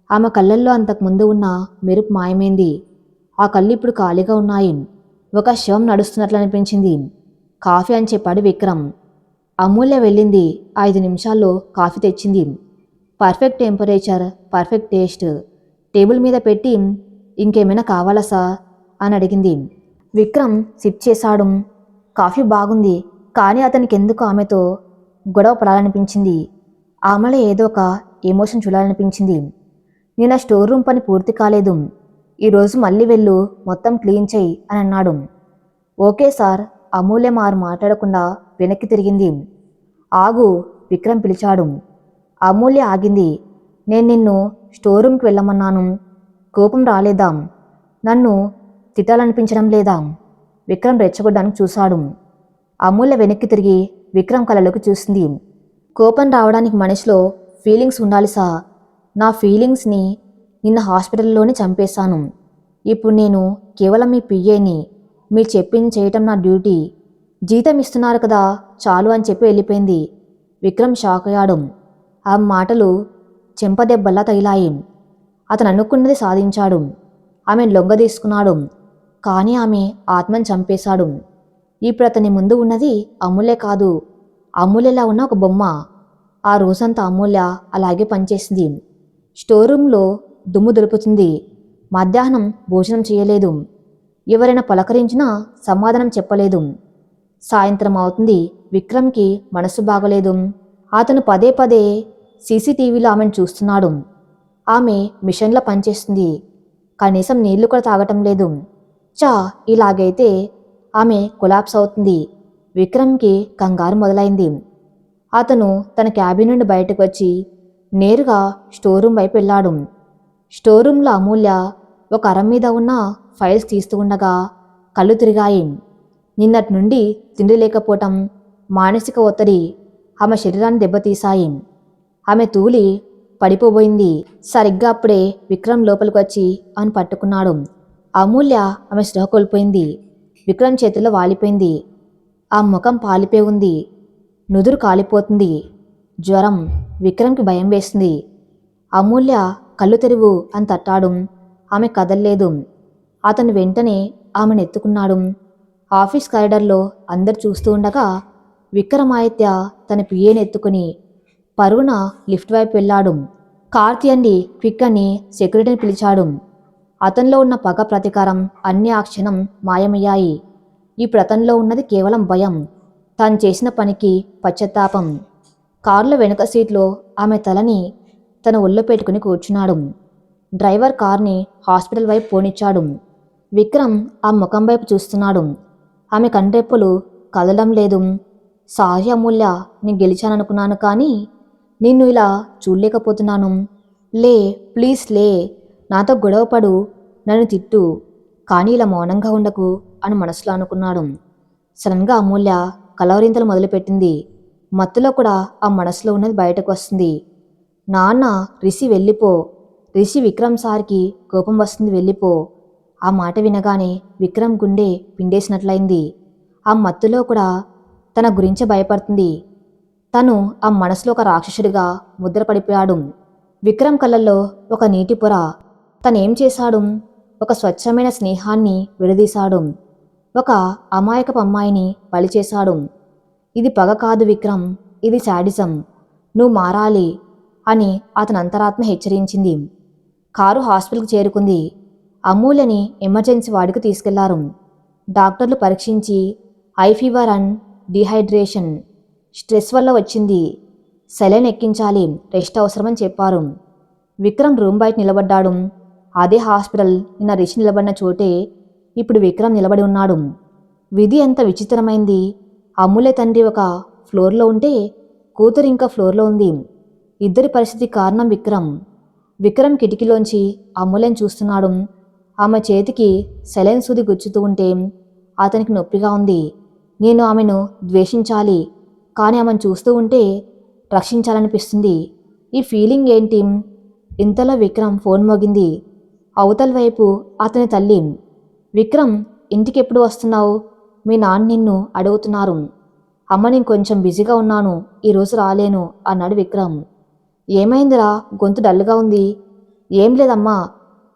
ఆమె కళ్ళల్లో అంతకుముందు ఉన్న మెరుపు మాయమైంది. ఆ కళ్ళు ఇప్పుడు ఖాళీగా ఉన్నాయి. ఒక శవం నడుస్తున్నట్లు అనిపించింది. కాఫీ అని చెప్పాడు విక్రమ్. అమూల్య వెళ్ళింది. 5 నిమిషాల్లో కాఫీ తెచ్చింది. Perfect temperature, perfect taste. Table మీద పెట్టి ఇంకేమైనా కావాలా సార్ అని అడిగింది. విక్రమ్ సిప్ చేశాడు. కాఫీ బాగుంది, కానీ అతనికి ఎందుకు ఆమెతో గొడవ పడాలనిపించింది. ఆమెలో ఏదో ఒక ఎమోషన్ చూడాలనిపించింది. నేను స్టోర్ రూమ్ పని పూర్తి కాలేదు. ఈరోజు మళ్ళీ వెళ్ళు, మొత్తం క్లీన్ చెయ్యి అని అన్నాడు. Okay sir. అమూల్య మాట్లాడకుండా వెనక్కి తిరిగింది. ఆగు, విక్రమ్ పిలిచాడు. అమూల్య ఆగింది. నేను నిన్ను స్టోర్ రూమ్కి వెళ్ళమన్నాను. కోపం రాలేదా? నన్ను తిట్టాలనిపించడం లేదా? విక్రమ్ రెచ్చగొట్టడానికి చూశాడు. అమూల్య వెనక్కి తిరిగి విక్రమ్ కళ్ళలోకి చూసింది. కోపం రావడానికి మనిషిలో ఫీలింగ్స్ ఉండాలి సార్. నా ఫీలింగ్స్ని నిన్న హాస్పిటల్లోనే చంపేశాను. ఇప్పుడు నేను కేవలం మీ పిఏని. మీరు చెప్పింది చేయటం నా డ్యూటీ. జీతం ఇస్తున్నారు కదా, చాలు అని చెప్పి వెళ్ళిపోయింది. విక్రమ్ షాక్ అయ్యాడు. ఆ మాటలు చెంపదెబ్బల్లా తగిలాయి. అతను అనుకున్నది సాధించాడు. ఆమెను లొంగదీసుకున్నాడు. కానీ ఆమె ఆత్మను చంపేశాడు. ఇప్పుడు అతని ముందు ఉన్నది అమూల్య కాదు, అమూల్యలా ఉన్న ఒక బొమ్మ. ఆ రోజంతా అమూల్య అలాగే పనిచేసింది. స్టోర్ రూమ్లో దుమ్ము దులుపుతుంది. మధ్యాహ్నం భోజనం చేయలేదు. ఎవరైనా పలకరించినా సమాధానం చెప్పలేదు. సాయంత్రం అవుతుంది. విక్రమ్కి మనసు బాగలేదు. అతను పదే పదే సీసీటీవీలో ఆమెను చూస్తున్నాడు. ఆమె మిషన్లా పనిచేస్తుంది. కనీసం నీళ్లు కూడా తాగటం లేదు. ఇలాగైతే ఆమె కొలాప్స్ అవుతుంది. విక్రమ్కి కంగారు మొదలైంది. అతను తన క్యాబిన్ నుండి బయటకు వచ్చి నేరుగా స్టోర్ రూమ్ వైపు వెళ్ళాడు. స్టోర్ రూమ్లో అమూల్య ఒక అరం మీద ఉన్న ఫైల్స్ తీస్తూ ఉండగా కళ్ళు తిరిగాయి. నిన్నటి నుండి తిండి లేకపోవటం, మానసిక ఒత్తిడి ఆమె శరీరాన్ని దెబ్బతీశాయి. ఆమె తూలి పడిపోబోయింది. సరిగ్గా అప్పుడే విక్రమ్ లోపలికి వచ్చి ఆమెను పట్టుకున్నాడు. అమూల్య ఆమె స్పృహ కోల్పోయింది. విక్రమ్ చేతిలో వాలిపోయింది. ఆ ముఖం పాలిపోయి ఉంది. నుదురు కాలిపోతుంది. జ్వరం. విక్రమ్కి భయం వేసింది. అమూల్య కళ్ళు తెరువు అని తట్టాడు. ఆమె కదల్లేదు. అతను వెంటనే ఆమెను ఎత్తుకున్నాడు. ఆఫీస్ కారిడార్లో అందరు చూస్తూ ఉండగా విక్రమాదిత్య తన పిఏని ఎత్తుకుని పరుగున లిఫ్ట్ వైపు వెళ్ళాడు. కార్ తీయండి క్విక్ అని సెక్యూరిటీని పిలిచాడు. అతనిలో ఉన్న పగ, ప్రతీకారం అన్నీ ఆ క్షణం మాయమయ్యాయి. ఇప్పుడు అతనిలో ఉన్నది కేవలం భయం, తాను చేసిన పనికి పశ్చాత్తాపం. కారులో వెనుక సీట్లో ఆమె తలని తన ఒళ్ళో పెట్టుకుని కూర్చున్నాడు. డ్రైవర్ కార్ని హాస్పిటల్ వైపు పోనిచ్చాడు. విక్రమ్ ఆ ముఖం వైపు చూస్తున్నాడు. ఆమె కంటెప్పులు కదలడం లేదు. సారీ అమూల్య, నేను గెలిచాననుకున్నాను కానీ నిన్ను ఇలా చూడలేకపోతున్నాను. లే ప్లీజ్ లే, నాతో గొడవపడు, నన్ను తిట్టు, కానీ ఇలా మౌనంగా ఉండకు అని మనసులో అనుకున్నాడు. సడన్గా అమూల్య కలవరింతలు మొదలుపెట్టింది. మత్తులో కూడా ఆ మనసులో ఉన్నది బయటకు వస్తుంది. నాన్న, రిషి వెళ్ళిపో, రిషి విక్రమ్ సార్కి కోపం వస్తుంది, వెళ్ళిపో. ఆ మాట వినగానే విక్రమ్ గుండె పిండేసినట్లయింది. ఆ మత్తులో కూడా తన గురించి భయపడుతుంది. తను ఆ మనసులో ఒక రాక్షసుడిగా ముద్రపడిపోయాడు. విక్రమ్ కళ్ళల్లో ఒక నీటి పొర. తనేం చేశాడు? ఒక స్వచ్ఛమైన స్నేహాన్ని విడదీశాడు. ఒక అమాయకపు అమ్మాయిని బలి చేశాడు. ఇది పగ కాదు విక్రమ్, ఇది శాడిజం. నువ్వు మారాలి అని అతని అంతరాత్మ హెచ్చరించింది. కారు హాస్పిటల్కి చేరుకుంది. అమూల్యని ఎమర్జెన్సీ వార్డుకు తీసుకెళ్లారు. డాక్టర్లు పరీక్షించి I fever and dehydration, stress వల్ల వచ్చింది, సెలైన్ ఎక్కించాలి, రెస్ట్ అవసరమని చెప్పారు. విక్రమ్ రూమ్ బయట నిలబడ్డాడు. అదే హాస్పిటల్, నిన్న రిషి నిలబడిన చోటే ఇప్పుడు విక్రమ్ నిలబడి ఉన్నాడు. విధి ఎంత విచిత్రమైంది. అమూల్య తండ్రి ఒక ఫ్లోర్లో ఉంటే కూతురు ఇంకా ఫ్లోర్లో ఉంది. ఇద్దరి పరిస్థితి కారణం విక్రమ్. విక్రమ్ కిటికీలోంచి అమూల్యను చూస్తున్నాడు. ఆమె చేతికి సెలైన్ సూది గుచ్చుతూ ఉంటే అతనికి నొప్పిగా ఉంది. నేను ఆమెను ద్వేషించాలి, కానీ ఆమెను చూస్తూ ఉంటే రక్షించాలనిపిస్తుంది. ఈ ఫీలింగ్ ఏంటి? ఇంతలో విక్రమ్ ఫోన్ మోగింది. అవతల వైపు అతని తల్లి. విక్రమ్, ఇంటికి ఎప్పుడు వస్తున్నావు? మీ నాన్న నిన్ను అడుగుతున్నారు. అమ్మ, నేను కొంచెం బిజీగా ఉన్నాను, ఈరోజు రాలేను అన్నాడు విక్రమ్. ఏమైందిరా, గొంతు డల్గా ఉంది? ఏం లేదమ్మా,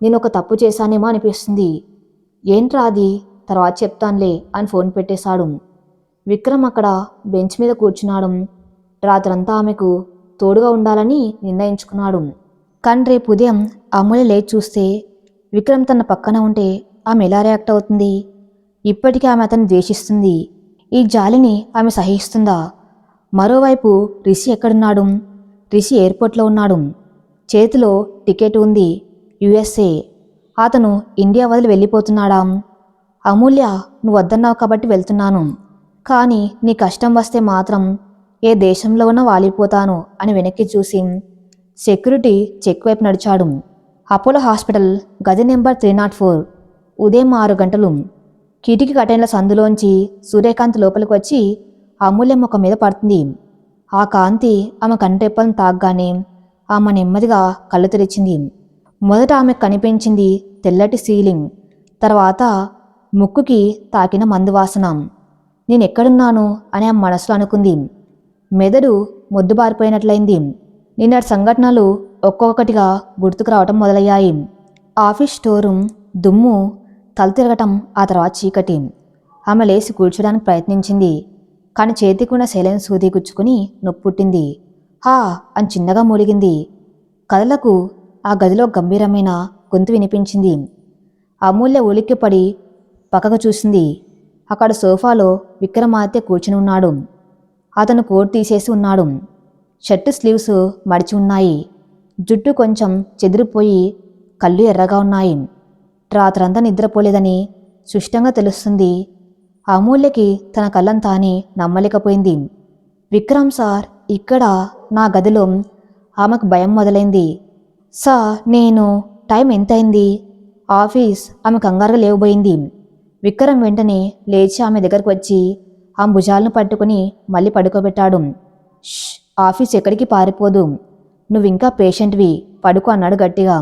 నేను ఒక తప్పు చేశానేమో అనిపిస్తుంది. ఏంట్రా అది? తర్వాత చెప్తానులే అని ఫోన్ పెట్టేశాడు. విక్రమ్ అక్కడ బెంచ్ మీద కూర్చున్నాడు. రాత్రంతా ఆమెకు తోడుగా ఉండాలని నిర్ణయించుకున్నాడు. కానీ రేపు ఉదయం అమూల్య లేచి చూస్తే విక్రమ్ తన పక్కన ఉంటే ఆమె ఎలా రియాక్ట్ అవుతుంది? ఇప్పటికీ ఆమె అతన్ని ద్వేషిస్తుంది. ఈ జాలిని ఆమె సహిస్తుందా? మరోవైపు రిషి ఎక్కడున్నాడు? రిషి ఎయిర్పోర్ట్లో ఉన్నాడు. చేతిలో టికెట్ ఉంది, యుఎస్ఏ. అతను ఇండియా వదిలి వెళ్ళిపోతున్నాడా? అమూల్య, నువ్వు వద్దన్నావు కాబట్టి వెళ్తున్నాను, కానీ నీ కష్టం వస్తే మాత్రం ఏ దేశంలో ఉన్నా వాలిపోతాను అని వెనక్కి చూసి సెక్యూరిటీ చెక్ వైపు నడిచాడు. అపోలో హాస్పిటల్, గది నెంబర్ 304. ఉదయం 6 గంటలు. కిటికీ కటైన్ల సందులోంచి సూర్యకాంతి లోపలికి వచ్చి అమూల్య ముఖం మీద పడుతుంది. ఆ కాంతి ఆమె కంటెప్పలను తాగ్గానే ఆమె నెమ్మదిగా కళ్ళు తెరిచింది. మొదట ఆమె కనిపించింది తెల్లటి సీలింగ్, తర్వాత ముక్కుకి తాకిన మందు వాసన. నేనెక్కడున్నాను అని ఆమె మనసులో అనుకుంది. మెదడు మొద్దుబారిపోయినట్లయింది. నిన్నటి సంఘటనలు ఒక్కొక్కటిగా గుర్తుకు రావటం మొదలయ్యాయి. ఆఫీస్ స్టోర్ రూమ్, దుమ్ము, తల తిరగటం, ఆ తర్వాత చీకటి. ఆమె లేచి కూర్చోడానికి ప్రయత్నించింది, కానీ చేతికి ఉన్న సెలైన్ సూది గుచ్చుకుని నొప్పి పుట్టింది. హా అని చిన్నగా మూలిగింది. కథలకు ఆ గదిలో గంభీరమైన గొంతు వినిపించింది. అమూల్య ఉలిక్కిపడి పక్కకు చూసింది. అక్కడ సోఫాలో విక్రమాదిత్య కూర్చుని ఉన్నాడు. అతను కోట్ తీసేసి ఉన్నాడు. షర్టు స్లీవ్స్ మడిచి ఉన్నాయి. జుట్టు కొంచెం చెదిరిపోయి కళ్ళు ఎర్రగా ఉన్నాయి. రాత్రంతా నిద్రపోలేదని స్పష్టంగా తెలుస్తుంది. అమూల్యకి తన కళ్ళను తానే నమ్మలేకపోయింది. విక్రమ్ సార్ ఇక్కడ నా గదిలో. ఆమెకు భయం మొదలైంది. సార్ నేను, టైం ఎంతైంది? ఆఫీస్. ఆమె కంగారుగా లేవబోయింది. విక్రమ్ వెంటనే లేచి ఆమె దగ్గరకు వచ్చి ఆమె భుజాలను పట్టుకుని మళ్ళీ పడుకోబెట్టాడు. ష్, ఆఫీస్ ఎక్కడికి పారిపోదు, నువ్వింకా పేషెంట్వి, పడుకో అన్నాడు గట్టిగా.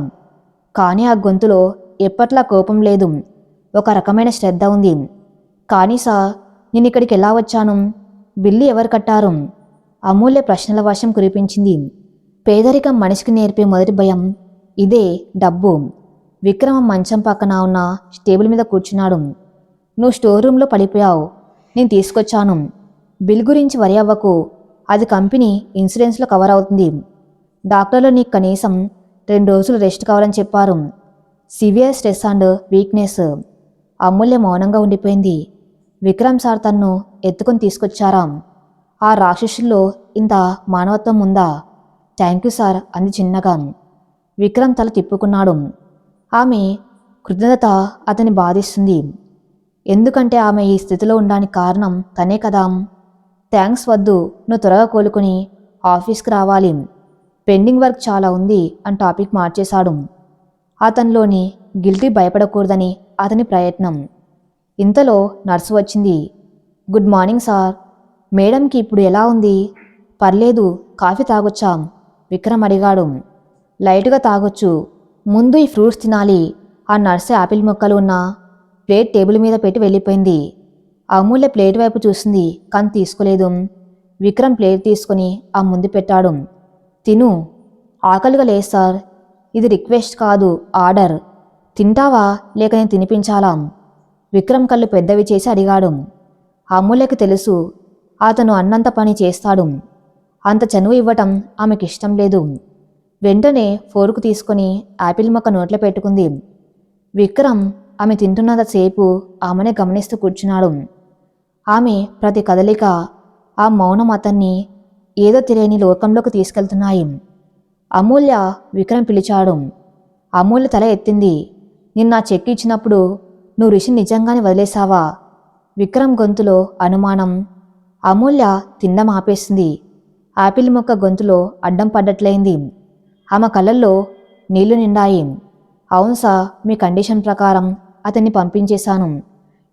కానీ ఆ గొంతులో ఎప్పట్లా కోపం లేదు, ఒక రకమైన శ్రద్ధ ఉంది. కానీ సార్, నేను ఇక్కడికి ఎలా వచ్చాను? బిల్లు ఎవరు కట్టారు? అమూల్య ప్రశ్నల వర్షం కురిపించింది. పేదరికం మనిషికి నేర్పే మొదటి భయం ఇదే, డబ్బు. విక్రమ మంచం పక్కన ఉన్న టేబుల్ మీద కూర్చున్నాడు. నువ్వు స్టోర్ రూమ్లో పడిపోయావు, నేను తీసుకొచ్చాను. బిల్ గురించి వరి అవ్వకు, అది కంపెనీ ఇన్సూరెన్స్లో కవర్ అవుతుంది. డాక్టర్లు నీకు కనీసం 2 రోజులు రెస్ట్ కావాలని చెప్పారు. Severe stress and weakness. Amulya మౌనంగా ఉండిపోయింది. విక్రమ్ సార్ తన్ను ఎత్తుకొని తీసుకొచ్చారా? ఆ రాక్షసుల్లో ఇంత మానవత్వం ఉందా? థ్యాంక్ యూ సార్ అంది చిన్నగా. విక్రమ్ తల తిప్పుకున్నాడు. ఆమె కృతజ్ఞత అతని బాధిస్తుంది. ఎందుకంటే ఆమె ఈ స్థితిలో ఉండడానికి కారణం తనే కదా. థ్యాంక్స్ వద్దు, నువ్వు త్వరగా కోలుకుని ఆఫీస్కి రావాలి. పెండింగ్ వర్క్ చాలా ఉంది అని టాపిక్ మార్చేశాడు. అతనిలోని గిల్టీ భయపడకూడదని అతని ప్రయత్నం. ఇంతలో నర్సు వచ్చింది. Good morning sir. మేడంకి ఇప్పుడు ఎలా ఉంది? పర్లేదు, కాఫీ తాగొచ్చా? విక్రమ్ అడిగాడు. లైట్గా తాగొచ్చు, ముందు ఈ ఫ్రూట్స్ తినాలి. ఆ నర్సు యాపిల్ ముక్కలు ఉన్న ప్లేట్ టేబుల్ మీద పెట్టి వెళ్ళిపోయింది. అమూల్య ప్లేట్ వైపు చూసింది, కానీ తీసుకోలేదు. విక్రమ్ ప్లేట్ తీసుకుని ఆ ముందు పెట్టాడు. తిను. ఆకలిగా లేదు సార్. ఇది రిక్వెస్ట్ కాదు, ఆర్డర్. తింటావా లేక నేను తినిపించాలా? విక్రమ్ కళ్ళు పెద్దవి చేసి అడిగాడు. అమూల్యకి తెలుసు అతను అన్నంత పని చేస్తాడు. అంత చనువు ఇవ్వటం ఆమెకిష్టం లేదు. వెంటనే ఫోర్కు తీసుకుని యాపిల్ మొక్క నోట్లో పెట్టుకుంది. విక్రమ్ ఆమె తింటున్నంతసేపు ఆమెనే గమనిస్తూ కూర్చున్నాడు. ఆమె ప్రతి కదలిక, ఆ మౌనం అతన్ని ఏదో తెలియని లోకంలోకి తీసుకెళ్తున్నాయి. అమూల్య. విక్రమ్ పిలిచాడు. అమూల్య తల ఎత్తింది. నిన్న చెక్ ఇచ్చినప్పుడు నువ్వు రిషి నిజంగానే వదిలేశావా? విక్రమ్ గొంతులో అనుమానం. అమూల్య తిండం ఆపేసింది. ఆపిల్ మొక్క గొంతులో అడ్డం పడ్డట్లయింది. ఆమె కళ్ళల్లో నీళ్లు నిండాయి. అవును సార్, మీ కండిషన్ ప్రకారం అతన్ని పంపించేశాను.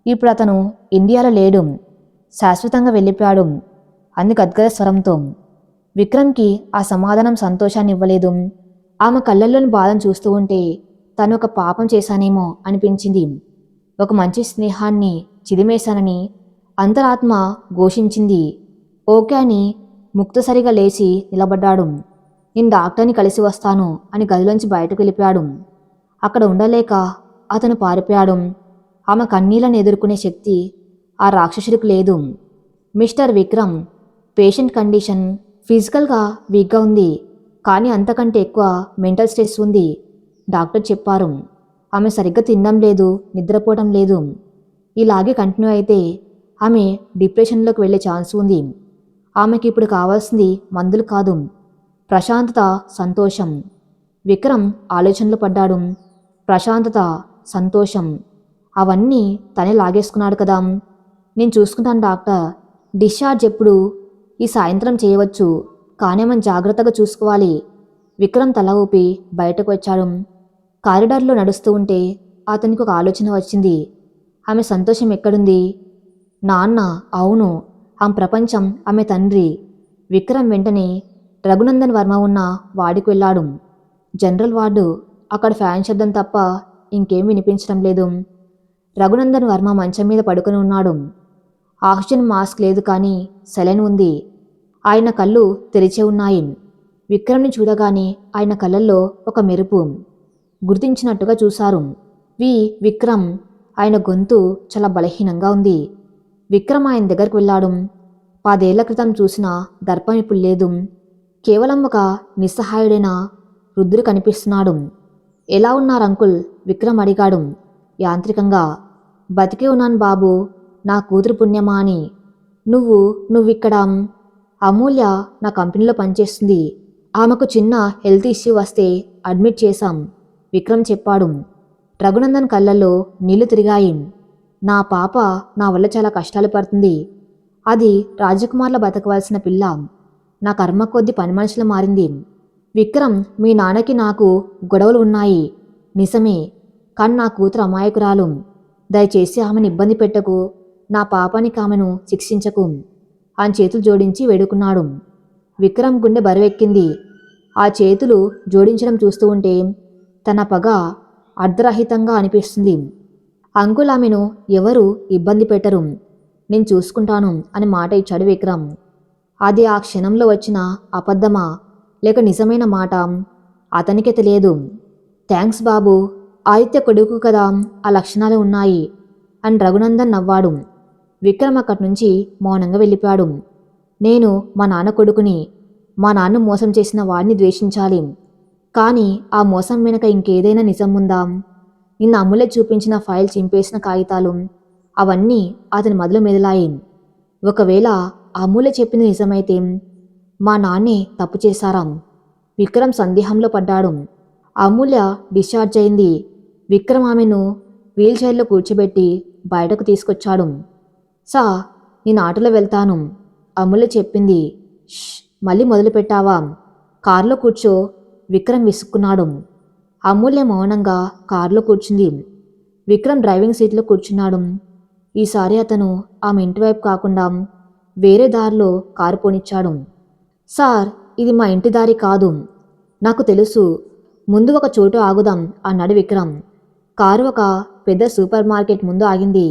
ఇప్పుడు అతను ఇండియాలో లేడు, శాశ్వతంగా వెళ్ళిపోయాడు అంది గద్గద స్వరంతో. విక్రమ్కి ఆ సమాధానం సంతోషాన్ని ఇవ్వలేదు. ఆమె కళ్ళల్లోని బాధను చూస్తూ ఉంటే తను ఒక పాపం చేశానేమో అనిపించింది. ఒక మంచి స్నేహాన్ని చిదిమేశానని అంతరాత్మ ఘోషించింది. ఓకే అని ముక్తసరిగా లేచి నిలబడ్డాడు. నేను డాక్టర్ని కలిసి వస్తాను అని గదిలోంచి బయటకు వెళ్ళిపోయాడు. అక్కడ ఉండలేక అతను పారిపోయాడు. ఆమె కన్నీళ్లను ఎదుర్కొనే శక్తి ఆ రాక్షసుడికి లేదు. మిస్టర్ విక్రమ్, పేషెంట్ కండిషన్ ఫిజికల్గా వీక్గా ఉంది, కానీ అంతకంటే ఎక్కువ మెంటల్ స్ట్రెస్ ఉంది డాక్టర్ చెప్పారు. ఆమె సరిగ్గా తినడం లేదు, నిద్రపోవడం లేదు. ఇలాగే కంటిన్యూ అయితే ఆమె డిప్రెషన్లోకి వెళ్ళే ఛాన్స్ ఉంది. ఆమెకి ఇప్పుడు కావాల్సింది మందులు కాదు, ప్రశాంతత, సంతోషం. విక్రమ్ ఆలోచనలు పడ్డాడు. ప్రశాంతత, సంతోషం అవన్నీ తనే లాగేసుకున్నాడు కదా. నేను చూసుకుంటాను డాక్టర్. డిశ్చార్జ్ ఎప్పుడు? ఈ సాయంత్రం చేయవచ్చు, కానీ మనం జాగ్రత్తగా చూసుకోవాలి. విక్రమ్ తల ఊపి బయటకు వచ్చాడు. కారిడార్లో నడుస్తూ ఉంటే అతనికి ఒక ఆలోచన వచ్చింది. ఆమె సంతోషం ఎక్కడుంది? నాన్న. అవును, ఆమె ప్రపంచం, ఆమె తండ్రి. విక్రమ్ వెంటనే రఘునందన్ వర్మ ఉన్న వాడికి వెళ్ళాడు. General ward. అక్కడ ఫ్యాన్ శబ్దం తప్ప ఇంకేం వినిపించడం లేదు. రఘునందన్ వర్మ మంచం మీద పడుకొని ఉన్నాడు. ఆక్సిజన్ మాస్క్ లేదు, కానీ సెలైన్ ఉంది. ఆయన కళ్ళు తెరిచే ఉన్నాయి. విక్రమ్ని చూడగానే ఆయన కళ్ళల్లో ఒక మెరుపు. గుర్తించినట్టుగా చూశారు. విక్రమ్. ఆయన గొంతు చాలా బలహీనంగా ఉంది. విక్రమ్ ఆయన దగ్గరికి వెళ్ళాడు. 10 ఏళ్ల క్రితం చూసిన దర్పం ఇప్పుడు లేదు. కేవలం ఒక నిస్సహాయుడైన వృద్ధుడు కనిపిస్తున్నాడు. ఎలా ఉన్నారు అంకుల్? విక్రమ్ అడిగాడు యాంత్రికంగా. బతికే ఉన్నాను బాబు, నా కూతురు పుణ్యమా అని. నువ్విక్కడ? అమూల్య నా కంపెనీలో పనిచేస్తుంది. ఆమెకు చిన్న హెల్త్ ఇష్యూ వస్తే అడ్మిట్ చేశాం, విక్రమ్ చెప్పాడు. రఘునందన్ కళ్ళల్లో నీళ్లు తిరిగాయి. నా పాప నా వల్ల చాలా కష్టాలు పడుతుంది. అది రాజకుమార్ల బతకవలసిన పిల్ల. నా కర్మ కొద్ది పని మనుషులు మారింది. విక్రమ్, మీ నాన్నకి నాకు గొడవలు ఉన్నాయి నిజమే, కానీ నా కూతురు అమాయకురాలు. దయచేసి ఆమెను ఇబ్బంది పెట్టకు. నా పాపానికి ఆమెను శిక్షించకు అని చేతులు జోడించి వేడుకున్నాడు. విక్రమ్ గుండె బరువెక్కింది. ఆ చేతులు జోడించడం చూస్తూ ఉంటే తన పగ అర్ధరహితంగా అనిపిస్తుంది. అంకుల్, ఆమెను ఎవరు ఇబ్బంది పెట్టరు, నేను చూసుకుంటాను అని మాట ఇచ్చాడు విక్రమ్. అది ఆ క్షణంలో వచ్చిన అబద్ధమా లేక నిజమైన మాట అతనికే తెలియదు. థ్యాంక్స్ బాబు, ఆదిత్య కొడుకు కదా, ఆ లక్షణాలు ఉన్నాయి అని రఘునందన్ నవ్వాడు. విక్రమ్ అక్కడి నుంచి మౌనంగా వెళ్ళిపోయాడు. నేను మా నాన్న కొడుకుని. మా నాన్న మోసం చేసిన వాడిని ద్వేషించాలి. కానీ ఆ మోసం వెనక ఇంకేదైనా నిజం ఉందా? నిన్న అమూల్య చూపించిన ఫైల్ చింపేసిన కాగితాలు అవన్నీ అతని మదిలో మెదిలాయి. ఒకవేళ అమూల్య చెప్పింది నిజమైతే మా నాన్నే తప్పు చేశారా? విక్రమ్ సందేహంలో పడ్డాడు. అమూల్య డిశ్చార్జ్ అయింది. విక్రమ్ ఆమెను వీల్చైర్లో కూర్చోబెట్టి బయటకు తీసుకొచ్చాడు. సా, నేను ఆటోలో వెళ్తాను, అమూల్య చెప్పింది. ష్, మళ్ళీ మొదలుపెట్టావా? కారులో కూర్చో, విక్రమ్ విసుక్కున్నాడు. అమూల్య మౌనంగా కారులో కూర్చుంది. విక్రమ్ డ్రైవింగ్ సీట్లో కూర్చున్నాడు. ఈసారి అతను ఆమె ఇంటి వైపు కాకుండా వేరే దారిలో కారు పోనిచ్చాడు. సార్, ఇది మా ఇంటి దారి కాదు. నాకు తెలుసు. ముందు ఒక చోటు ఆగుదాం అన్నాడు విక్రమ్. కారు ఒక పెద్ద సూపర్ మార్కెట్ ముందు ఆగింది.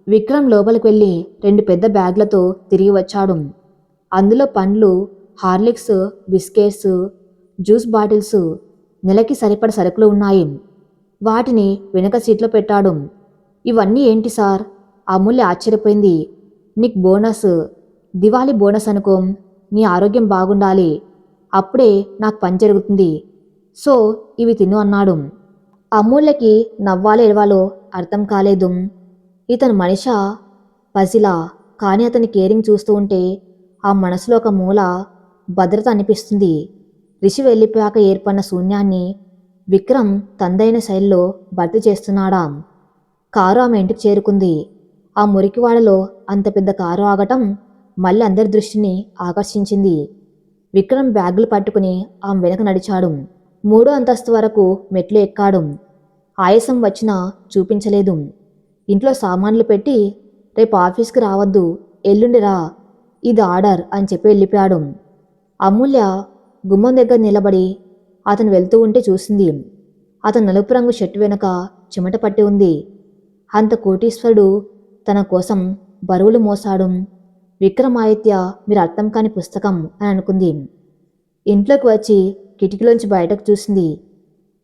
విక్రమ్ లోపలికి వెళ్ళి 2 పెద్ద బ్యాగ్లతో తిరిగి వచ్చాడు. అందులో పండ్లు, హార్లిక్స్, బిస్కెట్స్, జ్యూస్ బాటిల్స్, నెలకి సరిపడ సరుకులు ఉన్నాయి. వాటిని వెనక సీట్లో పెట్టాడు. ఇవన్నీ ఏంటి సార్? అమూల్య ఆశ్చర్యపోయింది. నీకు బోనస్, దివాళీ బోనస్ అనుకో. నీ ఆరోగ్యం బాగుండాలి, అప్పుడే నాకు పని జరుగుతుంది. సో ఇవి తిను అన్నాడు. అమూల్యకి నవ్వాలో ఏడవాలో అర్థం కాలేదు. ఇతను మనిషా, పసిలా? కానీ అతని కేరింగ్ చూస్తూ ఉంటే ఆ మనసులో ఒక మూల భద్రత అనిపిస్తుంది. రిషి వెళ్ళిపోయాక ఏర్పడిన శూన్యాన్ని విక్రమ్ తందైన శైలిలో భర్తీ చేస్తున్నాడా? కారు ఆమె ఇంటికి చేరుకుంది. ఆ మురికివాడలో అంత పెద్ద కారు ఆగటం మళ్ళీ అందరి దృష్టిని ఆకర్షించింది. విక్రమ్ బ్యాగులు పట్టుకుని ఆమె వెనక నడిచాడు. 3వ అంతస్తు వరకు మెట్లు ఎక్కాడు. ఆయాసం వచ్చినా చూపించలేదు. ఇంట్లో సామాన్లు పెట్టి రేపు ఆఫీస్కి రావద్దు, ఎల్లుండి రా, ఇది ఆర్డర్ అని చెప్పి వెళ్ళిపోయాడు. అమూల్య గుమ్మం దగ్గర నిలబడి అతను వెళ్తూ ఉంటే చూసింది. అతను నలుపు రంగు షర్టు వెనుక చెమట పట్టి ఉంది. అంత కోటీశ్వరుడు తన కోసం బరువులు మోసాడు. విక్రమాదిత్య మీరు అర్థం కాని పుస్తకం అని అనుకుంది. ఇంట్లోకి వచ్చి కిటికీలోంచి బయటకు చూసింది.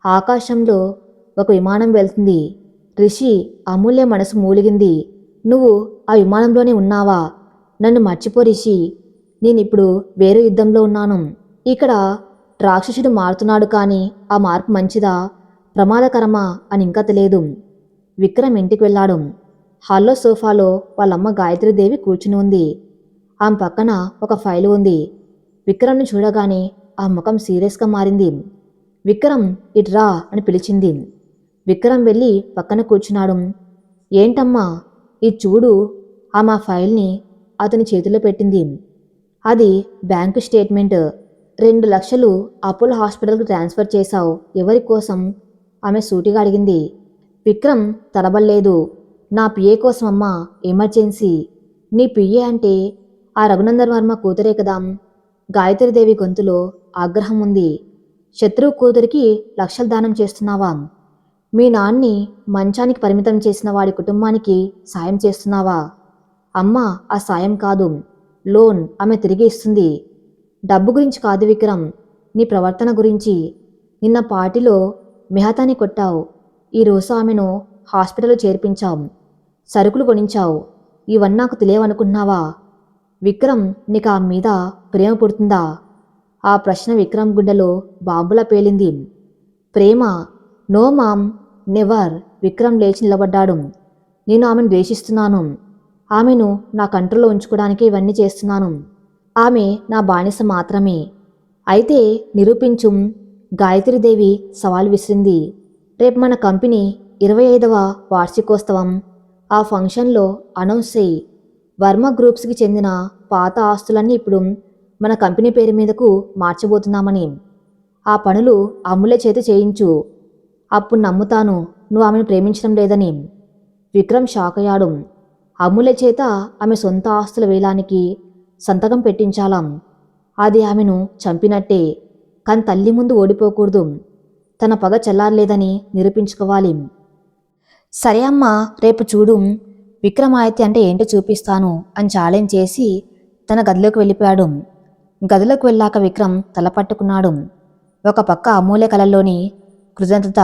ఆకాశంలో ఒక విమానం వెళ్తుంది. రిషి, అమూల్య మనసు మూలిగింది. నువ్వు ఆ విమానంలోనే ఉన్నావా? నన్ను మర్చిపో రిషి, నేనిప్పుడు వేరే యుద్ధంలో ఉన్నాను. ఇక్కడ రాక్షసుడు మారుతున్నాడు, కానీ ఆ మార్పు మంచిదా ప్రమాదకరమా అని ఇంకా తెలియదు. విక్రమ్ ఇంటికి వెళ్ళాడు. హాల్లో సోఫాలో వాళ్ళమ్మ గాయత్రీదేవి కూర్చుని ఉంది. ఆమె పక్కన ఒక ఫైలు ఉంది. విక్రమ్ని చూడగానే ఆ ముఖం సీరియస్గా మారింది. విక్రమ్, ఇట్రా అని పిలిచింది. విక్రమ్ వెళ్ళి పక్కన కూర్చున్నాడు. ఏంటమ్మా, ఇది చూడు. ఆమె ఆ ఫైల్ని అతని చేతిలో పెట్టింది. అది బ్యాంకు స్టేట్మెంట్. 2 లక్షలు అపోలో హాస్పిటల్కి ట్రాన్స్ఫర్ చేశావు, ఎవరి కోసం? ఆమె సూటిగా అడిగింది. విక్రమ్ తడబడలేదు. నా పిఏ కోసం అమ్మా, ఎమర్జెన్సీ. నీ పిఏ అంటే ఆ రఘునందన్ వర్మ కూతురే కదా? గాయత్రీదేవి గొంతులో ఆగ్రహం ఉంది. శత్రువు కూతురికి లక్షలు దానం చేస్తున్నావా? మీ నాన్ని మంచానికి పరిమితం చేసిన వాడి కుటుంబానికి సాయం చేస్తున్నావా? అమ్మా, ఆ సాయం కాదు, లోన్. ఆమె తిరిగి ఇస్తుంది. డబ్బు గురించి కాదు విక్రమ్, నీ ప్రవర్తన గురించి. నిన్న పార్టీలో మెహతాని కొట్టావు. ఈరోజు ఆమెను హాస్పిటల్లో చేర్పించావు, సరుకులు కొనించావు. ఇవన్నీ నాకు తెలియవనుకున్నావా? విక్రమ్, నీకు ఆమె మీద ప్రేమ పుడుతుందా? ఆ ప్రశ్న విక్రమ్ గుండెలో బాంబులా పేలింది. ప్రేమ? No ma'am, never. విక్రమ్ లేచి నిలబడ్డాడు. నేను ఆమెను ద్వేషిస్తున్నాను. ఆమెను నా కంట్రోల్లో ఉంచుకోవడానికి ఇవన్నీ చేస్తున్నాను. ఆమె నా బానిస మాత్రమే. అయితే నిరూపించు. గాయత్రీదేవి సవాల్ విసిరింది. రేపు మన కంపెనీ 25వ వార్షికోత్సవం. ఆ ఫంక్షన్లో అనౌన్స్ చేయి. వర్మ గ్రూప్స్కి చెందిన పాత ఆస్తులన్నీ ఇప్పుడు మన కంపెనీ పేరు మీదకు మార్చబోతున్నామని. ఆ పనులు అమూల్య చేత చేయించు. అప్పుడు నమ్ముతాను నువ్వు ఆమెను ప్రేమించడం లేదని. విక్రమ్ షాక్ అయ్యాడు. అమూల్య చేత ఆమె సొంత ఆస్తుల వేలానికి సంతకం పెట్టించాలాం. అది ఆమెను చంపినట్టే. కానీ తల్లి ముందు ఓడిపోకూడదు. తన పగ చల్లారలేదని నిరూపించుకోవాలి. సరే అమ్మా, రేపు చూడు. విక్రమాదిత్య అంటే ఏంటో చూపిస్తాను అని ఛాలెంజ్ చేసి తన గదిలోకి వెళ్ళిపోయాడు. గదిలోకి వెళ్ళాక విక్రమ్ తల పట్టుకున్నాడు. ఒక పక్క అమూల్య కళల్లోని కృతజ్ఞత,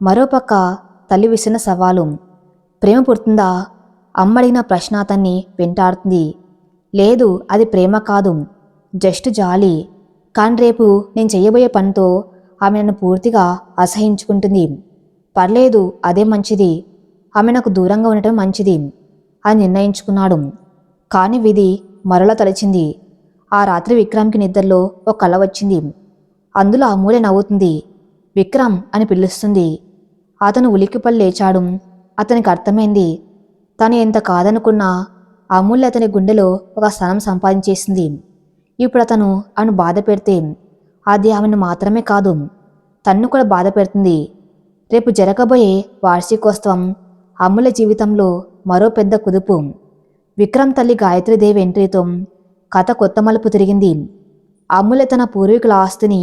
మరోపక్క తల్లి విసిరిన సవాలు. ప్రేమ పుడుతుందా? అమ్మడిగిన ప్రశ్న అతన్ని వెంటాడుతుంది. లేదు, అది ప్రేమ కాదు, జస్ట్ జాలి. కానీ రేపు నేను చెయ్యబోయే పనితో ఆమె నన్ను పూర్తిగా అసహించుకుంటుంది. పర్లేదు, అదే మంచిది. ఆమె నాకు దూరంగా ఉండటం మంచిది అని నిర్ణయించుకున్నాడు. కానీ విధి మరలా తలచింది. ఆ రాత్రి విక్రమ్కి నిద్రలో ఒక కల వచ్చింది. అందులో అమూల్య నవ్వుతుంది. విక్రమ్ అని పిలుస్తుంది. అతను ఉలిక్కిపడి లేచాడు. అతనికి అర్థమైంది, తను ఎంత కాదనుకున్నా అమూల్య అతని గుండెలో ఒక స్థానం సంపాదించేసింది. ఇప్పుడు అతను ఆమెను బాధ పెడితే అది ఆమెను మాత్రమే కాదు, తన్ను కూడా బాధ పెడుతుంది. రేపు జరగబోయే వార్షికోత్సవం అమూల్య జీవితంలో మరో పెద్ద కుదుపు. విక్రమ్ తల్లి గాయత్రీదేవి ఎంట్రీతో కథ కొత్త మలుపు తిరిగింది. అమూల్య తన పూర్వీకుల ఆస్తిని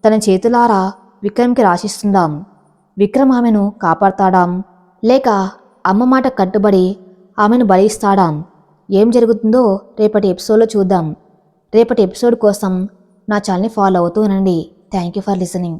తన చేతులారా విక్రమ్కి రాసిస్తుందాం. విక్రమ్ ఆమెను కాపాడతాడా, లేక అమ్మ మాట కట్టుబడి ఆమెను బలిస్తాడా? ఏం జరుగుతుందో రేపటి ఎపిసోడ్లో చూద్దాం. రేపటి ఎపిసోడ్ కోసం నా ఛానల్ని ఫాలో అవుతూ ఉండండి. Thank you for listening.